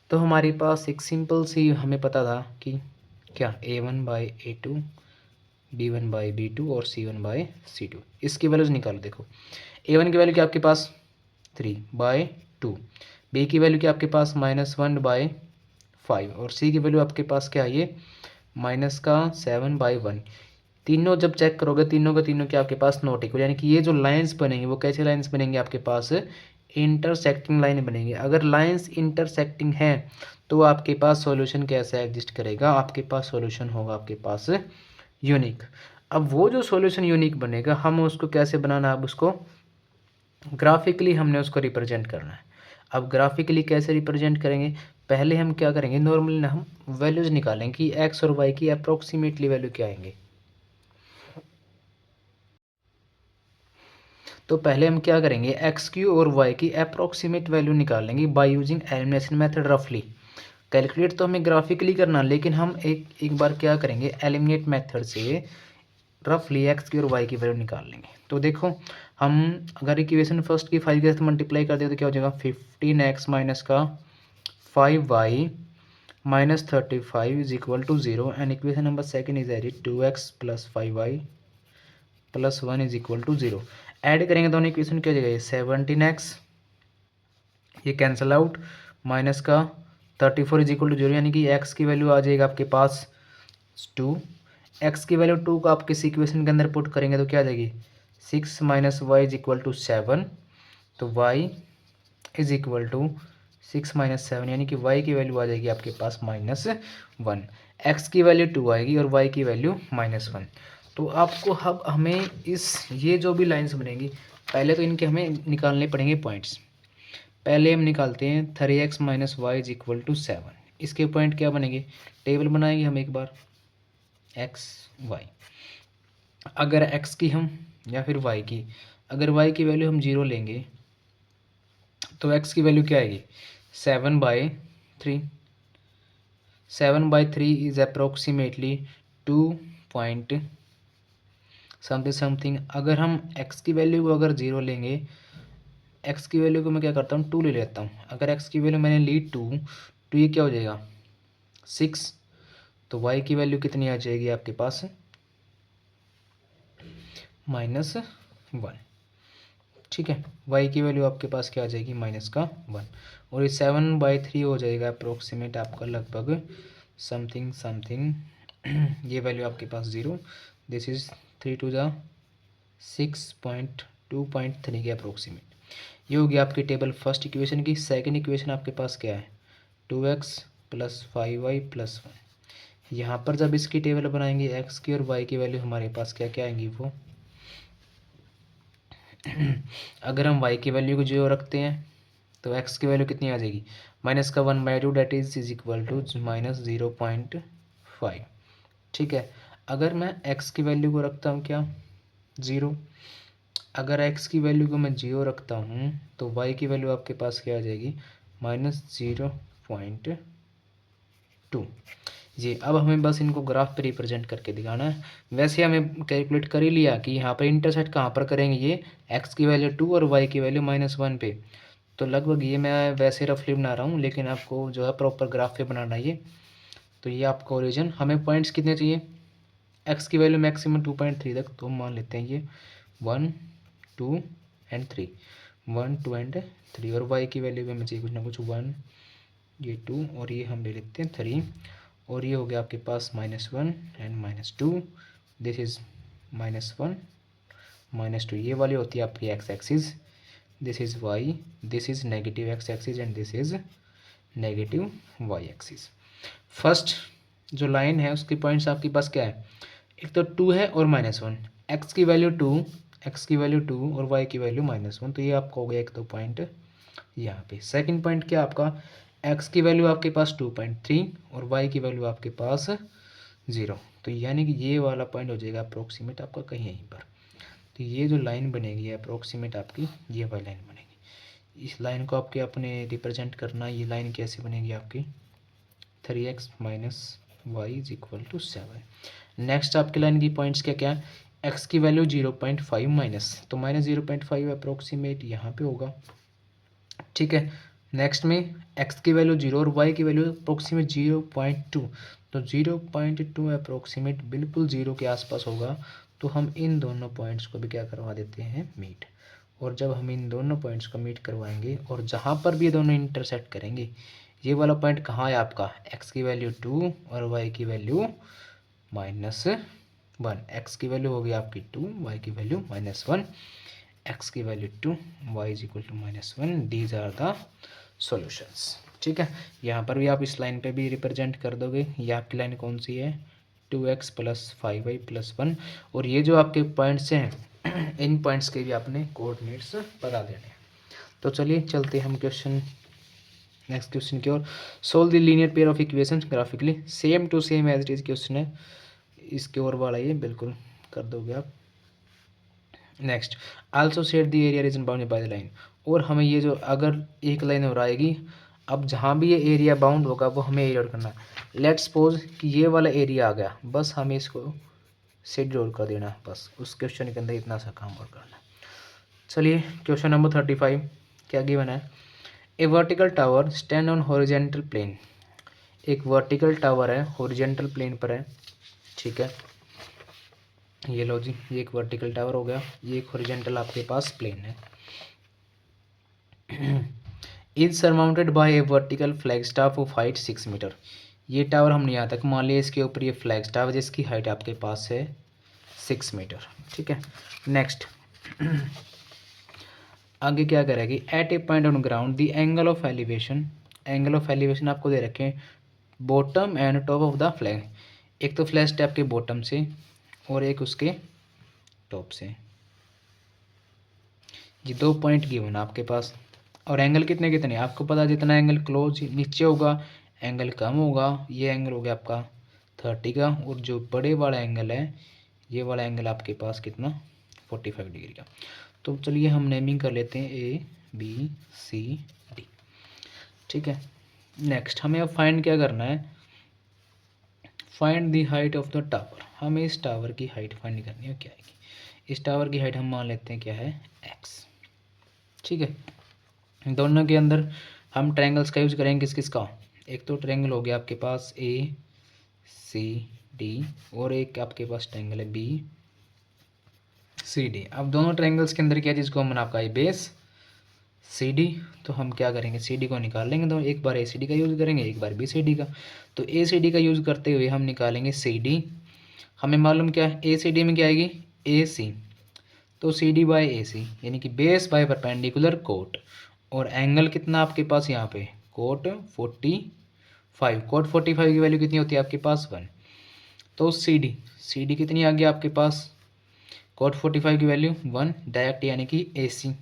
तो हमारे पास एक सिंपल सी हमें पता था कि क्या a1/a2 b1/b2 और c1/c2, इसकी वैल्यूज निकालो। देखो a1 की वैल्यू क्या आपके पास 3/2, b की वैल्यू क्या आपके पास -1/5 और c की वैल्यू आपके पास क्या है ये -7/1। तीनों जब चेक करोगे तीनों के तीनों के आपके पास नॉट इक्वल, यानी कि ये जो लाइंस बनेंगे वो कैसे लाइंस बनेंगे आपके पास इंटरसेक्टिंग लाइन बनेंगे। अगर लाइंस इंटरसेक्टिंग है तो आपके पास सॉल्यूशन कैसे एग्जिस्ट करेगा, आपके पास सॉल्यूशन होगा आपके पास यूनिक। अब वो जो सॉल्यूशन यूनिक बनेगा हम उसको कैसे बनाना है, अब उसको ग्राफिकली हमने उसको रिप्रेजेंट करना है। अब ग्राफिकली कैसे रिप्रेजेंट करेंगे, पहले हम क्या करेंगे नॉर्मली ना हम वैल्यूज़ निकालेंगे कि एक्स और वाई की अप्रोक्सीमेटली वैल्यू क्या आएंगे। तो पहले हम क्या करेंगे एक्स की और वाई की अप्रोक्सीमेट वैल्यू निकाल लेंगे बाय यूजिंग एलिमिनेशन मेथड रफली। कैलकुलेट तो हमें ग्राफिकली करना, लेकिन हम एक बार क्या करेंगे एलिमिनेट मेथड से रफली एक्स की और वाई की वैल्यू निकाल लेंगे। तो देखो हम अगर इक्वेशन फर्स्ट की 5 के साथ मल्टीप्लाई कर दे तो क्या हो जाएगा 15x माइनस का 5y minus 35 is equal to 0 and equation number second is एरी 2x प्लस 5y प्लस 1 इज इक्वल टू 0। ऐड करेंगे दोनों इक्वेशन क्या हो जाएगा 17x, ये कैंसिल आउट, माइनस का 34 इज इक्वल टू 0 यानी कि x की वैल्यू आ जाएगा आपके पास 2 एक्स की वैल्यू 2 को आप किसी इक्वेशन के अंदर पुट करेंगे तो क्या आ जाएगी 6 minus y is equal to 7। तो y is equal to 6 minus 7 यानी कि y की वैल्यू आ जाएगी आपके पास -1। x की वैल्यू 2 आएगी और y की वैल्यू -1। तो आपको अब हमें ये जो भी लाइंस बनेंगी पहले तो इनके हमें निकालने पड़ेंगे पॉइंट्स। पहले हम निकालते हैं 3x minus y is equal to 7। इसके पॉइंट क्या बनेंगे, टेबल बनाएंगे हम एक बार x y। अगर x की हम या फिर y की, अगर y की वैल्यू हम 0 लेंगे तो x की वैल्यू क्या आएगी 7/3। 7/3 इज अप्रोक्सीमेटली 2 पॉइंट समथिंग। अगर हम x की वैल्यू को अगर 0 लेंगे, x की वैल्यू को मैं क्या करता हूँ 2 ले लेता हूँ। अगर x की वैल्यू मैंने ली 2 तो ये क्या हो जाएगा 6। तो y की वैल्यू कितनी आ जाएगी आपके पास -1। ठीक है, y की वैल्यू आपके पास क्या आ जाएगी -1। और ये 7/3 हो जाएगा अप्रोक्सीमेट आपका लगभग समथिंग ये वैल्यू आपके पास 0। दिस इज 3 टू द 6.2.3 के अप्रोक्सीमेट। ये होगी आपकी टेबल फर्स्ट इक्वेशन की। सेकंड इक्वेशन आपके पास क्या है 2x + 5y + 1। यहाँ पर जब इसकी टेबल बनाएंगे x की और y की वैल्यू हमारे पास क्या क्या आएंगी वो अगर हम y की वैल्यू को 0 रखते हैं तो x की वैल्यू कितनी आ जाएगी -1/2 डेट इज इक्वल टू -0.5। ठीक है, अगर मैं x की वैल्यू को रखता हूँ क्या 0, अगर x की वैल्यू को मैं 0 रखता हूँ तो y की वैल्यू आपके पास क्या आ जाएगी -0.2। जी, अब हमें बस इनको ग्राफ पे रिप्रेजेंट करके दिखाना है। वैसे हमें कैलकुलेट कर ही लिया कि यहाँ पर इंटरसेक्ट कहाँ पर करेंगे, ये x की वैल्यू 2 और y की वैल्यू -1 पे। तो लगभग ये मैं वैसे रफली बना रहा हूँ, लेकिन आपको जो है प्रॉपर ग्राफ पे बनाना है ये। तो ये आपका ओरिजिन, हमें पॉइंट्स कितने चाहिए x की वैल्यू मैक्सिमम 2.3 तक, तो मान लेते हैं ये 1 2 एंड 3, 1 2 एंड 3। और y की वैल्यू भी हमें चाहिए कुछ ना कुछ 1 ये 2 और ये हम ले लेते हैं 3। और ये हो गया आपके पास -1 एंड -2। This is -1 -2। ये वाली होती है आपकी x axis, this is y, this is negative x axis and this is negative y axis. First जो लाइन है उसकी पॉइंट्स आपके पास क्या है, एक तो 2 है और -1। x की वैल्यू 2, x की वैल्यू 2 और y की वैल्यू -1। तो ये आपका हो गया एक तो पॉइंट यहाँ पे। सेकंड पॉइंट क्या आपका, x की वैल्यू आपके पास 2.3 और y की वैल्यू आपके पास 0। तो यानी कि ये वाला पॉइंट हो जाएगा अप्रोक्सीमेट आपका कहीं यहीं पर। तो ये जो लाइन बनेगी अप्रोक्सीमेट आपकी ये वाली लाइन बनेगी। इस लाइन को आपके अपने रिप्रेजेंट करना, ये लाइन कैसे बनेगी आपकी 3x - y is equal to 7। Next आपकी लाइन की पॉइंट्स क्या क्या है, x की वैल्यू 0.5 माइनस, तो -0.5 अप्रोक्सीमेट यहाँ पे होगा। ठीक है, नेक्स्ट में x की वैल्यू 0 और y की वैल्यू अप्रोक्सीमेट 0.2। तो 0.2 अप्रोक्सीमेट बिल्कुल 0 के आसपास होगा। तो हम इन दोनों पॉइंट्स को भी क्या करवा देते हैं मीट। और जब हम इन दोनों पॉइंट्स को मीट करवाएंगे और जहाँ पर भी ये दोनों इंटरसेक्ट करेंगे, ये वाला पॉइंट कहाँ है आपका, x की वैल्यू 2 और y की वैल्यू -1। x की वैल्यू होगी आपकी 2, y की वैल्यू -1, x की value 2, y is equal to -1। These are the solutions. ठीक है, यहाँ पर भी आप इस लाइन पे भी रिप्रेजेंट कर दोगे। ये आपकी लाइन कौन सी है 2x + 5y + 1। और ये जो आपके पॉइंट्स हैं इन पॉइंट्स के भी आपने कोऑर्डिनेट्स बता देने हैं। तो चलिए चलते हैं हम क्वेश्चन नेक्स्ट क्वेश्चन की ओर। Solve the linear pair of equation graphically, same to same as it is question है, इसके ओर वाला ये बिल्कुल कर दोगे आप। Next, also set the area region bounded by the line. और हमें ये जो अगर एक लाइन और आएगी, अब जहाँ भी ये एरिया बाउंड होगा वो हमें एरिया करना है। लेट्स सपोज कि ये वाला एरिया आ गया, बस हमें इसको सेट जोड़ कर देना, बस उस क्वेश्चन के अंदर इतना सा काम और करना। चलिए क्वेश्चन नंबर 35 क्या गिवन है, a vertical tower stand on horizontal plane. एक वर्टिकल टावर है, हॉरिजेंटल प्लेन पर है। ठीक है, ये लो जी, ये एक वर्टिकल टावर हो गया, ये एक हॉरिजेंटल आपके पास प्लेन है। Is surmounted by a vertical flag staff of height 6 metre. ये टावर हमने यहाँ तक मान लिया, इसके ऊपर ये फ्लैग टावर जिसकी हाइट आपके पास है 6 मीटर। ठीक है, नेक्स्ट आगे क्या करेगी, at a point on ground the angle of elevation, angle of elevation आपको दे रखे हैं bottom and top of the flag, एक तो फ्लैग स्टेप के बॉटम से और एक उसके टॉप से, ये 2 पॉइंट गिवन आपके पास। और एंगल कितने कितने आपको पता, जितना एंगल क्लोज नीचे होगा एंगल कम होगा, ये एंगल हो गया आपका 30 का, और जो बड़े वाला एंगल है ये वाला एंगल आपके पास कितना 45 डिग्री का। तो चलिए हम नेमिंग कर लेते हैं ABCD। ठीक है, नेक्स्ट हमें अब फाइंड क्या करना है, find the height of the tower, हमें इस टावर की हाइट फाइंड करनी है, क्या आएगी, इस टावर की हाइट हम मान लेते हैं क्या है x। ठीक है, दोनों के अंदर हम ट्रायंगल्स का यूज करेंगे, किस किस का, एक तो ट्रायंगल हो गया आपके पास ACD और एक आपके पास ट्रायंगल है BCD। अब दोनों ट्रायंगल्स के अंदर क्या चीज़ कॉमन आपका है, बेस CD, तो हम क्या करेंगे CD को निकाल लेंगे, तो एक बार ACD का यूज़ करेंगे एक बार BCD का। तो ACD का यूज़ करते हुए हम निकालेंगे CD, हमें मालूम क्या है ACD में क्या आएगी AC, तो CD बाय AC यानी कि बेस बाय परपेंडिकुलर कोट, और एंगल कितना आपके पास यहाँ पे कोट 45, कोट 45 की वैल्यू कितनी होती है आपके पास 1, तो CD कितनी आ गई आपके पास कोट 45 की वैल्यू 1 डायरेक्ट यानी कि AC,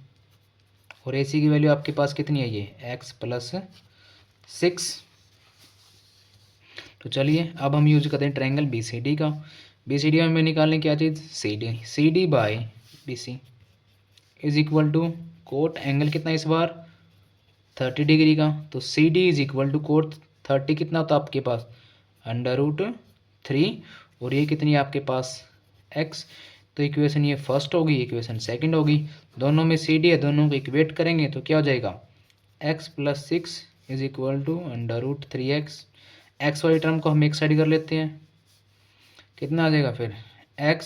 और AC की वैल्यू आपके पास कितनी है ये x प्लस 6। तो चलिए अब हम यूज करते हैं ट्रायंगल BCD का, BCD में निकालने क्या चीज़ CD by BC is equal to cot angle कितना इस बार 30 डिग्री का, तो CD is equal to cot 30 कितना होता है आपके पास √3, और ये कितनी है आपके पास x, तो इक्वेशन ये फर्स्ट होगी इक्वेशन सेकंड होगी, दोनों में CD है दोनों को इक्वेट करेंगे तो क्या हो जाएगा x plus 6 is equal to √3x, x वाली टर्म को हम एक साइड कर लेते हैं, कितना आ जाएगा फिर x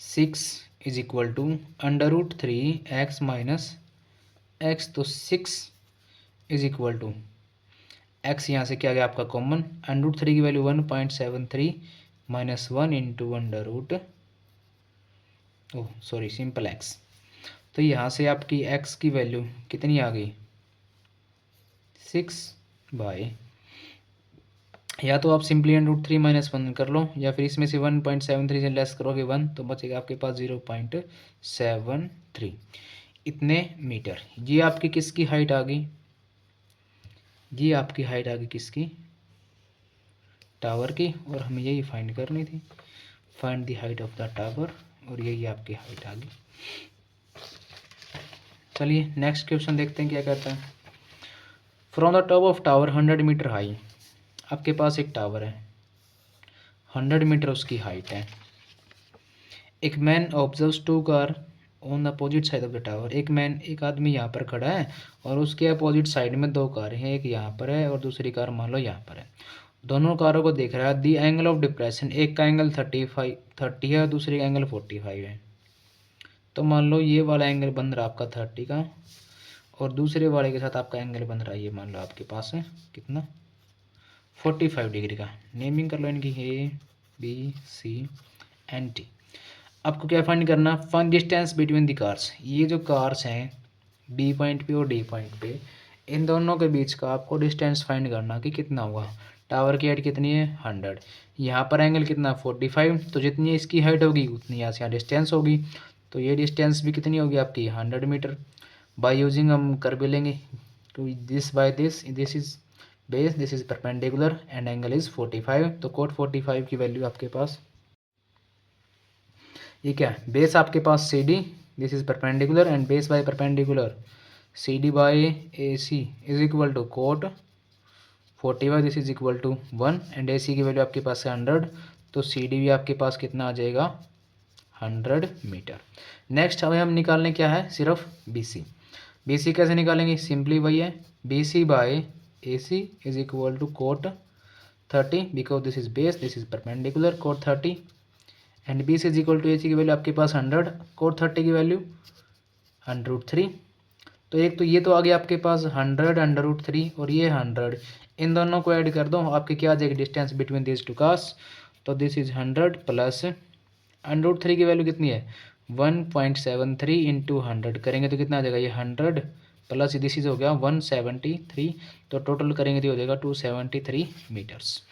6 is equal to √3x minus x, तो 6 इज इक्वल टू x यहाँ से क्या आ गया आपका कॉमन, √3 की value 1.73 minus 1 into simple x, तो यहाँ से आपकी x की वैल्यू कितनी आ गई 6 बाय, या तो आप सिंपली √3 माइनस 1 कर लो, या फिर इसमें से 1.73 से लेस करोगे 1 तो बचेगा आपके पास 0.73 इतने मीटर। ये आपकी किसकी हाइट आ गई, ये आपकी हाइट आ गई किसकी टावर की, और हमें यही फाइंड करनी थी, find the height of the tower, और यही आपकी हाइट आ गई। चलिए नेक्स्ट क्वेश्चन देखते हैं क्या कहता है, from the top of tower 100 metre high, आपके पास एक टावर है 100 मीटर उसकी हाइट है, एक man observes 2 car on the opposite side of the tower, एक आदमी यहाँ पर खड़ा है और उसके अपोजिट साइड में 2 कार हैं, एक यहाँ पर है और दूसरी कार मान लो यहाँ पर है, दोनों कारों को देख रहा है, दी एंगल ऑफ डिप्रेशन, एक का एंगल 30 है और दूसरे का एंगल 45 है, तो मान लो ये वाला एंगल बन रहा है आपका 30 का और दूसरे वाले के साथ आपका एंगल बन रहा है ये मान लो आपके पास है कितना 45 डिग्री का। नेमिंग कर लो इनकी ABCD। आपको क्या फाइंड करना, find distance between the cars, ये जो कार्स हैं B पॉइंट पे और D पॉइंट पे, इन दोनों के बीच का आपको डिस्टेंस फाइंड करना कि कितना हुआ, टावर की हाइट कितनी है 100, यहाँ पर एंगल कितना 45, तो जितनी इसकी हाइट होगी उतनी यहाँ से यहाँ डिस्टेंस होगी, तो ये डिस्टेंस भी कितनी होगी आपकी 100 मीटर। बाय यूजिंग हम कर भी लेंगे, तो this by this is base, this is perpendicular and angle is 45, तो कोट 45 की वैल्यू आपके पास ये क्या है, बेस आपके पास CD, this is perpendicular and base by perpendicular CD by AC is equal to cot 45, this is equal to 1 and AC की वैल्यू आपके पास है 100, तो CD भी आपके पास कितना आ जाएगा 100 मीटर। नेक्स्ट हमें हम निकालने क्या है सिर्फ BC कैसे निकालेंगे, सिंपली वही है BC by AC is equal to cot 30 because this is base, this is perpendicular cot 30 and BC is equal to AC की वैल्यू आपके पास 100, कोट 30 की वैल्यू √3, तो एक तो ये तो आ गया आपके पास 100√3 और ये 100, इन दोनों को ऐड कर दो, आपके क्या आ जाएगी distance between this two cars. तो दिस इज 100 प्लस √3 की वैल्यू कितनी है 1.73 इंटू 100 करेंगे तो कितना आ जाएगा ये 100 प्लस दिस इज हो गया 173, तो टोटल करेंगे तो हो जाएगा 273 मीटर्स।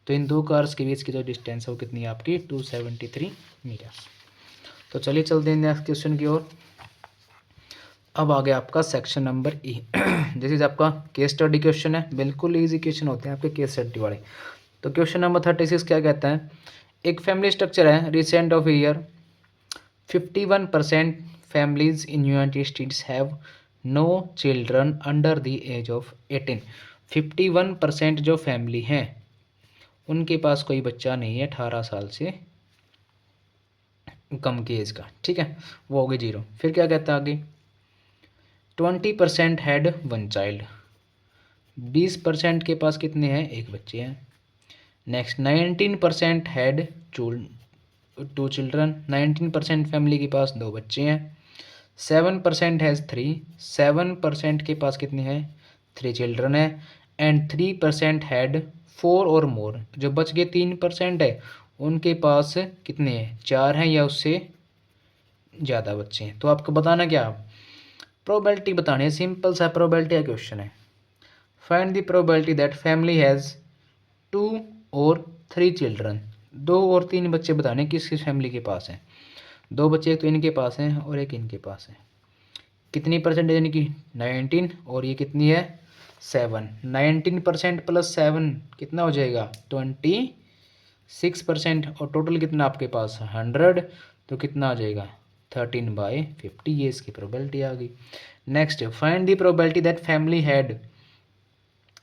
तो इन दो कार्स के बीच की जो डिस्टेंस है वो कितनी है आपकी 273 मीटर्स। तो चलिए चलते हैं नेक्स्ट क्वेश्चन की ओर। अब आ गया आपका section number E. This is आपका केस स्टडी क्वेश्चन है, बिल्कुल इजी क्वेश्चन होते हैं आपके केस स्टडी वाले। तो क्वेश्चन नंबर 36 क्या कहता है, एक फैमिली स्ट्रक्चर है, recent of year 51% families in United States have no children under the age of 18। 51% जो फैमिली हैं उनके पास कोई बच्चा नहीं है 18 साल से कम की एज का, ठीक है, वो हो गई 0। फिर क्या कहता है आगे, 20% हैड 1 चाइल्ड, 20% के पास कितने हैं एक बच्चे हैं। नेक्स्ट 19% हैड 2 चिल्ड्रन, 19% फैमिली के पास 2 बच्चे हैं। 7% हैज़ 3, 7% के पास कितने हैं 3 चिल्ड्रन है। एंड 3% हैड 4 और मोर, जो बच गए 3% है उनके पास कितने हैं 4 हैं या उससे ज़्यादा बच्चे हैं। तो आपको बताना क्या, प्रोबेबिलिटी बतानी है, सिंपल सा प्रोबेबिलिटी का क्वेश्चन है। Find the probability that family has 2 और 3 चिल्ड्रन, 2 और 3 बच्चे बताने किस किस फैमिली के पास हैं। 2 बच्चे एक तो इनके पास हैं और एक इनके पास है। कितनी परसेंटेज यानी कि 19 और ये कितनी है 7। 19% प्लस 7 कितना हो जाएगा 26%, और टोटल कितना आपके पास 100, तो कितना आ जाएगा 13/50, ये इसकी प्रोबेबिलिटी आ गई। Next find the probability that family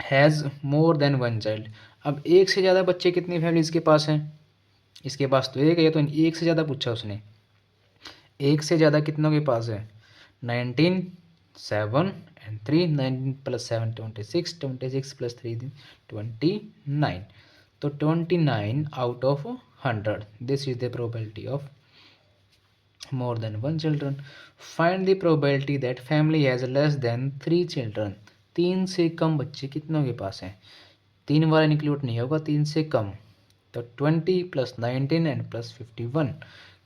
has more then 1 child. अब एक से ज़्यादा बच्चे कितनी फैमिलीज के पास हैं, इसके पास तो एक है, तो एक से ज़्यादा पूछा उसने, एक से ज़्यादा कितनों के पास है 19, 7 एंड 3, 19 प्लस 7 26, 26 प्लस 3 29, तो 29 out of 100, this is the probability of more than 1 children. Find the probability that family has less than 3 children. 3 से कम बच्चे कितनों के पास हैं, 3 वाला इंक्लूड नहीं होगा, 3 से कम, तो 20 प्लस 19 एंड प्लस 51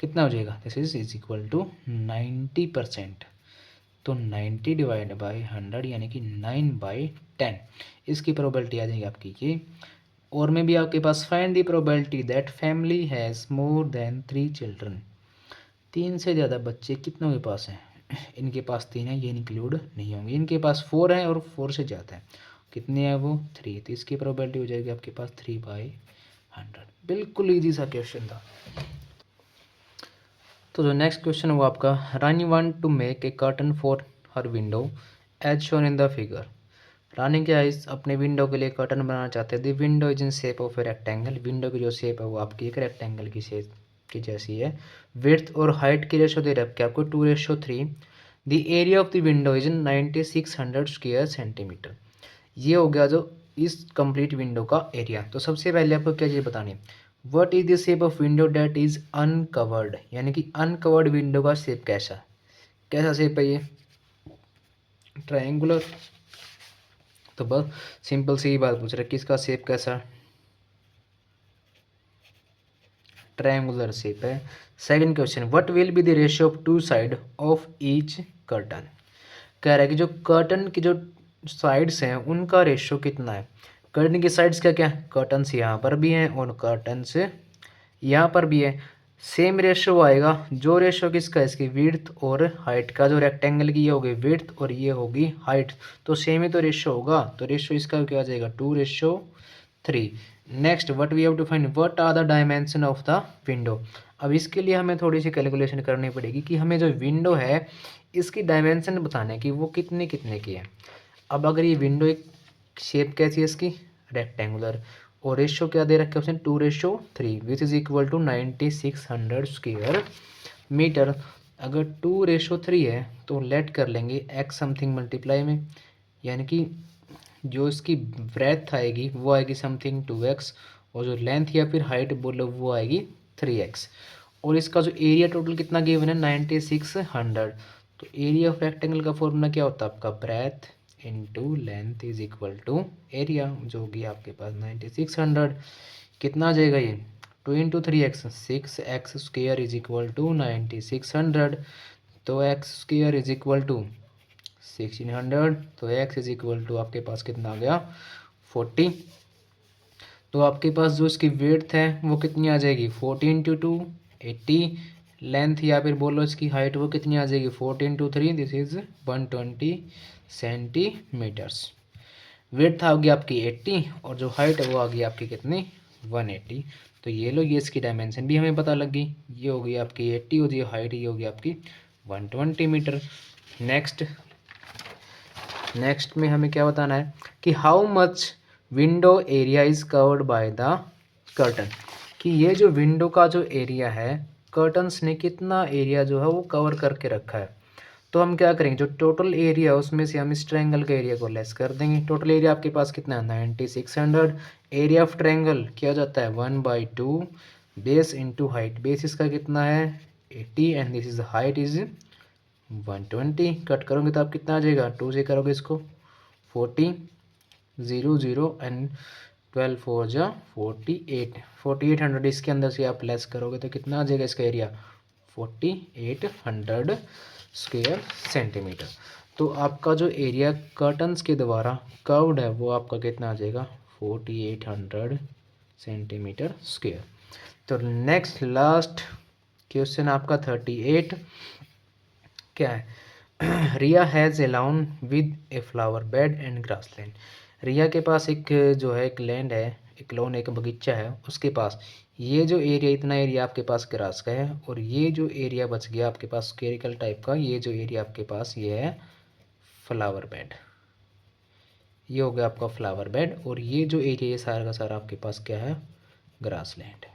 कितना हो जाएगा, दिस इज इक्वल टू 90%। तो 90 डिवाइड बाई 100 यानी कि 9/10, इसकी प्रोबेबिलिटी आ जाएगी आपकी ये। और में भी आपके पास find the probability that family has more than 3 children, 3 से ज़्यादा बच्चे कितनों के पास हैं, इनके पास 3 है, ये इंक्लूड नहीं होंगे, इनके पास 4 है और 4 से ज़्यादा है, कितने हैं वो 3, तो इसकी प्रोबेबिलिटी हो जाएगी आपके पास 3/100। बिल्कुल ईजी सा क्वेश्चन था। तो जो नेक्स्ट क्वेश्चन है वो आपका, Rani want to make a curtain for her window as shown in the figure. Rani क्या इस अपने विंडो के लिए कर्टन बनाना चाहते हैं। The window is in shape of a rectangle, window की जो शेप है वो आपकी एक रेक्टेंगल की शेप की जैसी है। विड्थ और हाइट की रेशो दे रखे आपको 2:3। The area of the window is in 9600 square centimetre. ये हो गया जो इस कंप्लीट विंडो का एरिया। तो सबसे पहले आपको क्या चीज़ बतानी है, what is the shape of window that is uncovered, यानी कि अनकवर्ड विंडो का शेप कैसा, कैसा शेप है ये ट्रायंगुलर। तो बस सिंपल सी बात पूछ रहे किसका शेप कैसा, ट्रायंगुलर शेप है। Second question, what will be the ratio of 2 side of each curtain. कह रहा है कि जो कर्टन की जो साइड्स हैं उनका रेशियो कितना है। कर्टन की साइड्स क्या क्या, कर्टन्स यहाँ पर भी हैं और कर्टन्स यहाँ पर भी है। सेम रेशियो आएगा, जो रेशियो किसका है इसकी विड्थ और हाइट का, जो रेक्टेंगल की ये होगी विड्थ और ये होगी हाइट, तो सेम ही तो रेशियो होगा। तो रेशियो इसका क्या आ जाएगा 2:3। Next what we have to find what are the dimension of the window. अब इसके लिए हमें थोड़ी सी कैलकुलेशन करनी पड़ेगी कि हमें जो विंडो है इसकी डायमेंशन बताने की वो कितने कितने की है। अब अगर ये विंडो एक शेप कैसी है इसकी रेक्टेंगुलर, और रेशियो क्या दे रखे उसने 2:3 which is equal to 9600 square metre. अगर 2:3 है तो लेट कर लेंगे x समथिंग मल्टीप्लाई में, यानी कि जो इसकी ब्रेथ आएगी वो आएगी समथिंग 2x, और जो लेंथ या फिर हाइट बोलो वो आएगी 3x, और इसका जो एरिया टोटल कितना गिवन है 9600, तो एरिया ऑफ रेक्टेंगल का फॉर्मूला क्या होता है आपका, breadth into length is equal to area, जो होगी आपके पास 9600। कितना आ जाएगा ये, 2 × 3x, 6x² is equal to 9600। तो x² इज इक्वल टू 1600, तो x इज इक्वल टू आपके पास कितना आ गया, 40। तो आपके पास जो इसकी विड्थ है वो कितनी आ जाएगी, 14 × 2 80। लेंथ या फिर बोलो इसकी हाइट वो कितनी आ जाएगी, 14 × 3 दिस इज 120 सेंटीमीटर्स। विड्थ आ गई आपकी 80 और जो हाइट है वो आ गई आपकी कितनी, 180। तो ये लो, ये इसकी डायमेंशन भी हमें पता लग गई, ये हो गई आपकी 80 और ये हाइट ये होगी आपकी 120 मीटर। नेक्स्ट में हमें क्या बताना है कि how much window area is covered by the curtain, कि ये जो विंडो का जो एरिया है कर्टन्स ने कितना एरिया जो है वो कवर करके रखा है। तो हम क्या करेंगे, जो टोटल एरिया है उसमें से हम इस ट्रायंगल के एरिया को लेस कर देंगे। टोटल एरिया आपके पास कितना है, 9600। एरिया ऑफ ट्रायंगल क्या हो जाता है, 1/2 बेस इंटू हाइट। बेस इसका कितना है 80 and this is height is 120। Cut करोगे तो आप कितना आ जाएगा, 2 से करोगे इसको 40, 0 0 एंड 12 4 जा 48, 4800। इसके अंदर से आप लेस करोगे तो कितना आ जाएगा इसका एरिया, 4800 स्क्वायर सेंटीमीटर। तो आपका जो एरिया कर्टन्स के द्वारा कर्व्ड है वो आपका कितना आ जाएगा, 4800 सेंटीमीटर स्क्वायर। तो नेक्स्ट लास्ट क्वेश्चन आपका 38 क्या है, Riya has a lawn with a flower bed and grass land. Riya के पास एक जो है एक लैंड है, एक लॉन, एक बगीचा है, उसके पास ये जो एरिया, इतना एरिया आपके पास ग्रास का है और ये जो एरिया बच गया आपके पास स्फेरिकल टाइप का, ये जो एरिया आपके पास ये है फ्लावर बेड, ये हो गया आपका फ्लावर बेड। और ये जो एरिया ये सारा का सारा आपके पास क्या है, ग्रास लैंड है।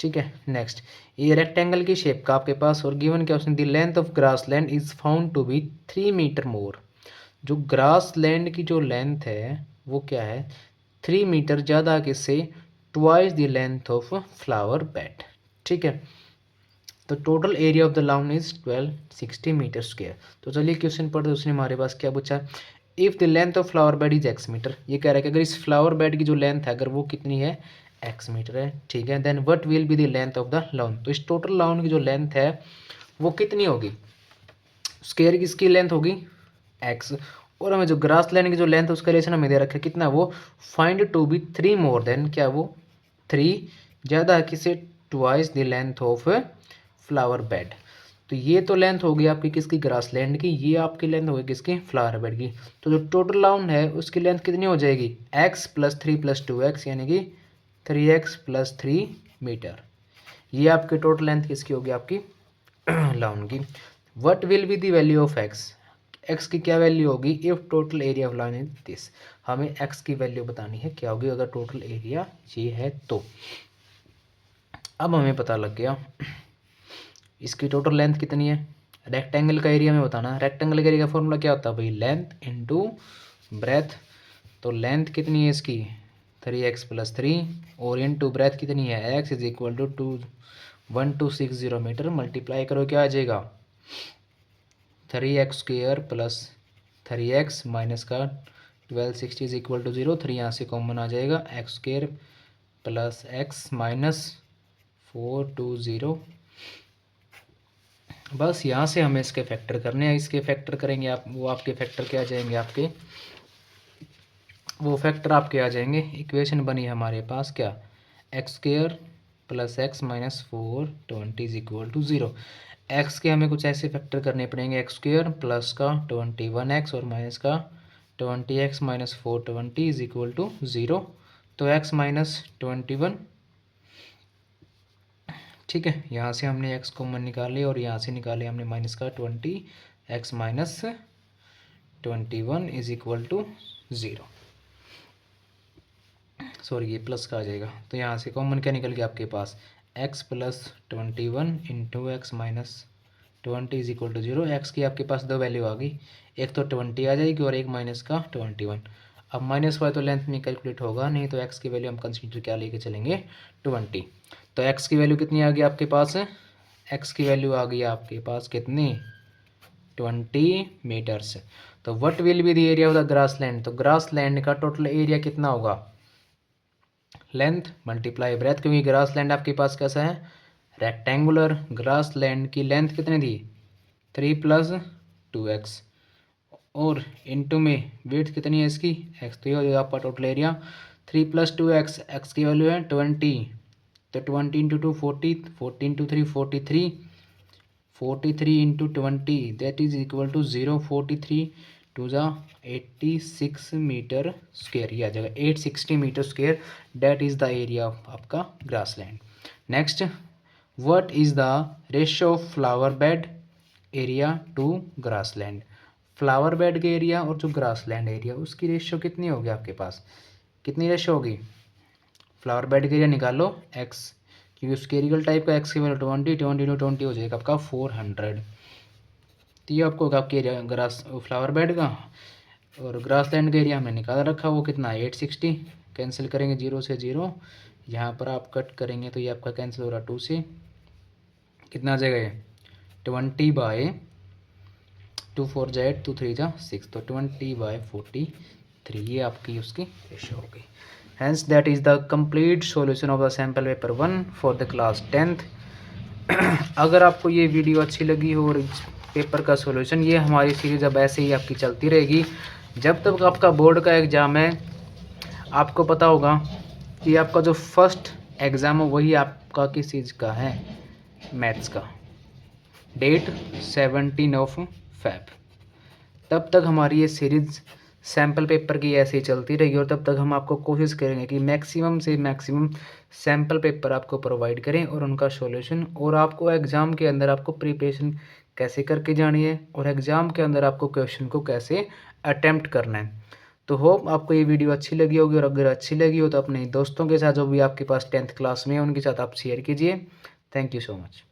ठीक है, नेक्स्ट ये रेक्टेंगल की शेप का आपके पास और गिवन क्या option, the length of grass land is found to be 3 metre more. जो ग्रास लैंड की जो लेंथ है वो क्या है, 3 मीटर ज़्यादा किससे, twice the length of flower bed. ठीक है, तो total area of the lawn is 1260 metre square. तो चलिए क्वेश्चन पढ़ते, उसने हमारे पास क्या पूछा, if the length of flower bed is x metre. ये कह रहा है कि अगर इस फ्लावर बेड की जो लेंथ है अगर वो कितनी है, x मीटर है। ठीक है, then what will be the length of the lawn. तो इस टोटल लॉन की जो लेंथ है वो कितनी होगी, स्क्वायर की इसकी लेंथ होगी x, और हमें जो ग्रास लैंड की जो लेंथ है उसका रिलेशन हमें दे रखा है कितना, वो find to be 3 more than, क्या वो 3 ज़्यादा किसे, twice the length of flower bed. तो ये तो लेंथ होगी आपकी किसकी, ग्रास लैंड की, ये आपकी लेंथ होगी किसकी, फ्लावर बेड की। तो जो टोटल लॉन है उसकी लेंथ कितनी हो जाएगी, x + 3 + 2x यानी कि 3x + 3 मीटर। ये आपकी टोटल लेंथ किसकी होगी, आपकी लॉन की। What will be the value of x की क्या वैल्यू होगी if total area of lawn is this. हमें x की वैल्यू बतानी है क्या होगी अगर टोटल एरिया ये है तो। अब हमें पता लग गया इसकी टोटल लेंथ कितनी है, रेक्टेंगल का एरिया में बताना है। रेक्टेंगल का एरिया का फॉर्मूला क्या होता है भाई, लेंथ इनटू ब्रेथ। तो लेंथ कितनी है इसकी, 3x + 3 और इनटू ब्रेथ कितनी है, x is equal to 1260 metre. Multiply करो क्या आ जाएगा, 3x² + 3x माइनस का 1260 इज इक्वल टू 0। 3 यहाँ से कॉमन आ जाएगा, x² + x माइनस 420। बस यहाँ से हमें इसके फैक्टर करने हैं, इसके फैक्टर करेंगे आप, वो आपके फैक्टर क्या आ जाएंगे आपके, वो फैक्टर आपके आ जाएंगे। इक्वेशन बनी हमारे पास क्या, x² + x minus 420 is equal to 0। X के हमें कुछ ऐसे फैक्टर करने पड़ेंगे, x² प्लस का 21x और माइनस का 20x minus 420 is equal to 0। तो x माइनस 21, ठीक है, यहाँ से हमने x कॉमन निकाले और यहाँ से निकाले हमने माइनस का 20x minus 21 is equal to 0। Sorry ये प्लस का आ जाएगा, तो यहाँ से कॉमन क्या निकल गया आपके पास, x + 21 into x minus 20 is equal to 0। X की आपके पास दो वैल्यू आ गई, एक तो 20 आ जाएगी और एक माइनस का 21। अब माइनस वाई तो लेंथ में कैलकुलेट होगा नहीं, तो एक्स की वैल्यू हम कंसीडर क्या लेके चलेंगे, 20। तो एक्स की वैल्यू कितनी आ गई आपके पास, एक्स की वैल्यू आ गई आपके पास कितनी, 20 मीटर्स। तो what will be the area of the grass land, तो ग्रास लैंड का टोटल एरिया कितना होगा, लेंथ मल्टीप्लाई ब्रेथ, क्योंकि ग्रास लैंड आपके पास कैसा है, रेक्टेंगुलर। ग्रास लैंड की लेंथ कितनी थी, 3 + 2x, और इनटू में विड्थ कितनी है इसकी, x, तो ये हो जाएगा आपका टोटल एरिया 3 + 2x, x की वैल्यू है 20, तो 20 × 2 40, 40 × 3 43, 43 × 20 दैट इज इक्वल टू 0, 43 टू ज़ा 86 मीटर स्क्वेयर, ये आ जाएगा 860 metre square, that is the area of आपका grass land. Next, what is the ratio of flower bed area to grass land, flower bed के एरिया और जो ग्रास लैंड एरिया उसकी रेशियो कितनी होगी आपके पास, कितनी रेशियो होगी, फ्लावर बेड के एरिया निकालो x, क्योंकि उसके एरियल टाइप का x की वैल्यू 20, 20 × 20 हो जाएगा आपका 400, तो ये आपको होगा आपके एरिया ग्रास फ्लावर बेड का। और ग्रास लैंड का एरिया हमने निकाल रखा, वो कितना 860, कैंसिल करेंगे 0 से 0, यहाँ पर आप कट करेंगे तो ये आपका कैंसिल हो रहा 2 से, कितना आ जाएगा ये 20/2 4 × 8 2 3 × 6, तो 20/43, ये आपकी उसकी रेशियो हो गई। Hence that is the complete solution of the sample paper 1 for the class 10th। अगर आपको ये वीडियो अच्छी लगी हो और इस पेपर का सॉल्यूशन, ये हमारी सीरीज अब ऐसे ही आपकी चलती रहेगी जब तक आपका बोर्ड का एग्ज़ाम है। आपको पता होगा कि आपका जो फर्स्ट एग्ज़ाम है वही आपका किस चीज़ का है, मैथ्स का, डेट 17 Feb। तब तक हमारी ये सीरीज़ सैम्पल पेपर की ऐसे ही चलती रहेगी, और तब तक हम आपको कोशिश करेंगे कि मैक्सिमम से मैक्सिमम सैम्पल पेपर आपको प्रोवाइड करें और उनका सॉल्यूशन, और आपको एग्ज़ाम के अंदर आपको प्रिपरेशन कैसे करके जानी है और एग्ज़ाम के अंदर आपको क्वेश्चन को कैसे अटेम्प्ट करना है। तो होप आपको ये वीडियो अच्छी लगी होगी, और अगर अच्छी लगी हो तो अपने दोस्तों के साथ जो भी आपके पास 10th क्लास में है उनके साथ आप शेयर कीजिए। Thank you so much.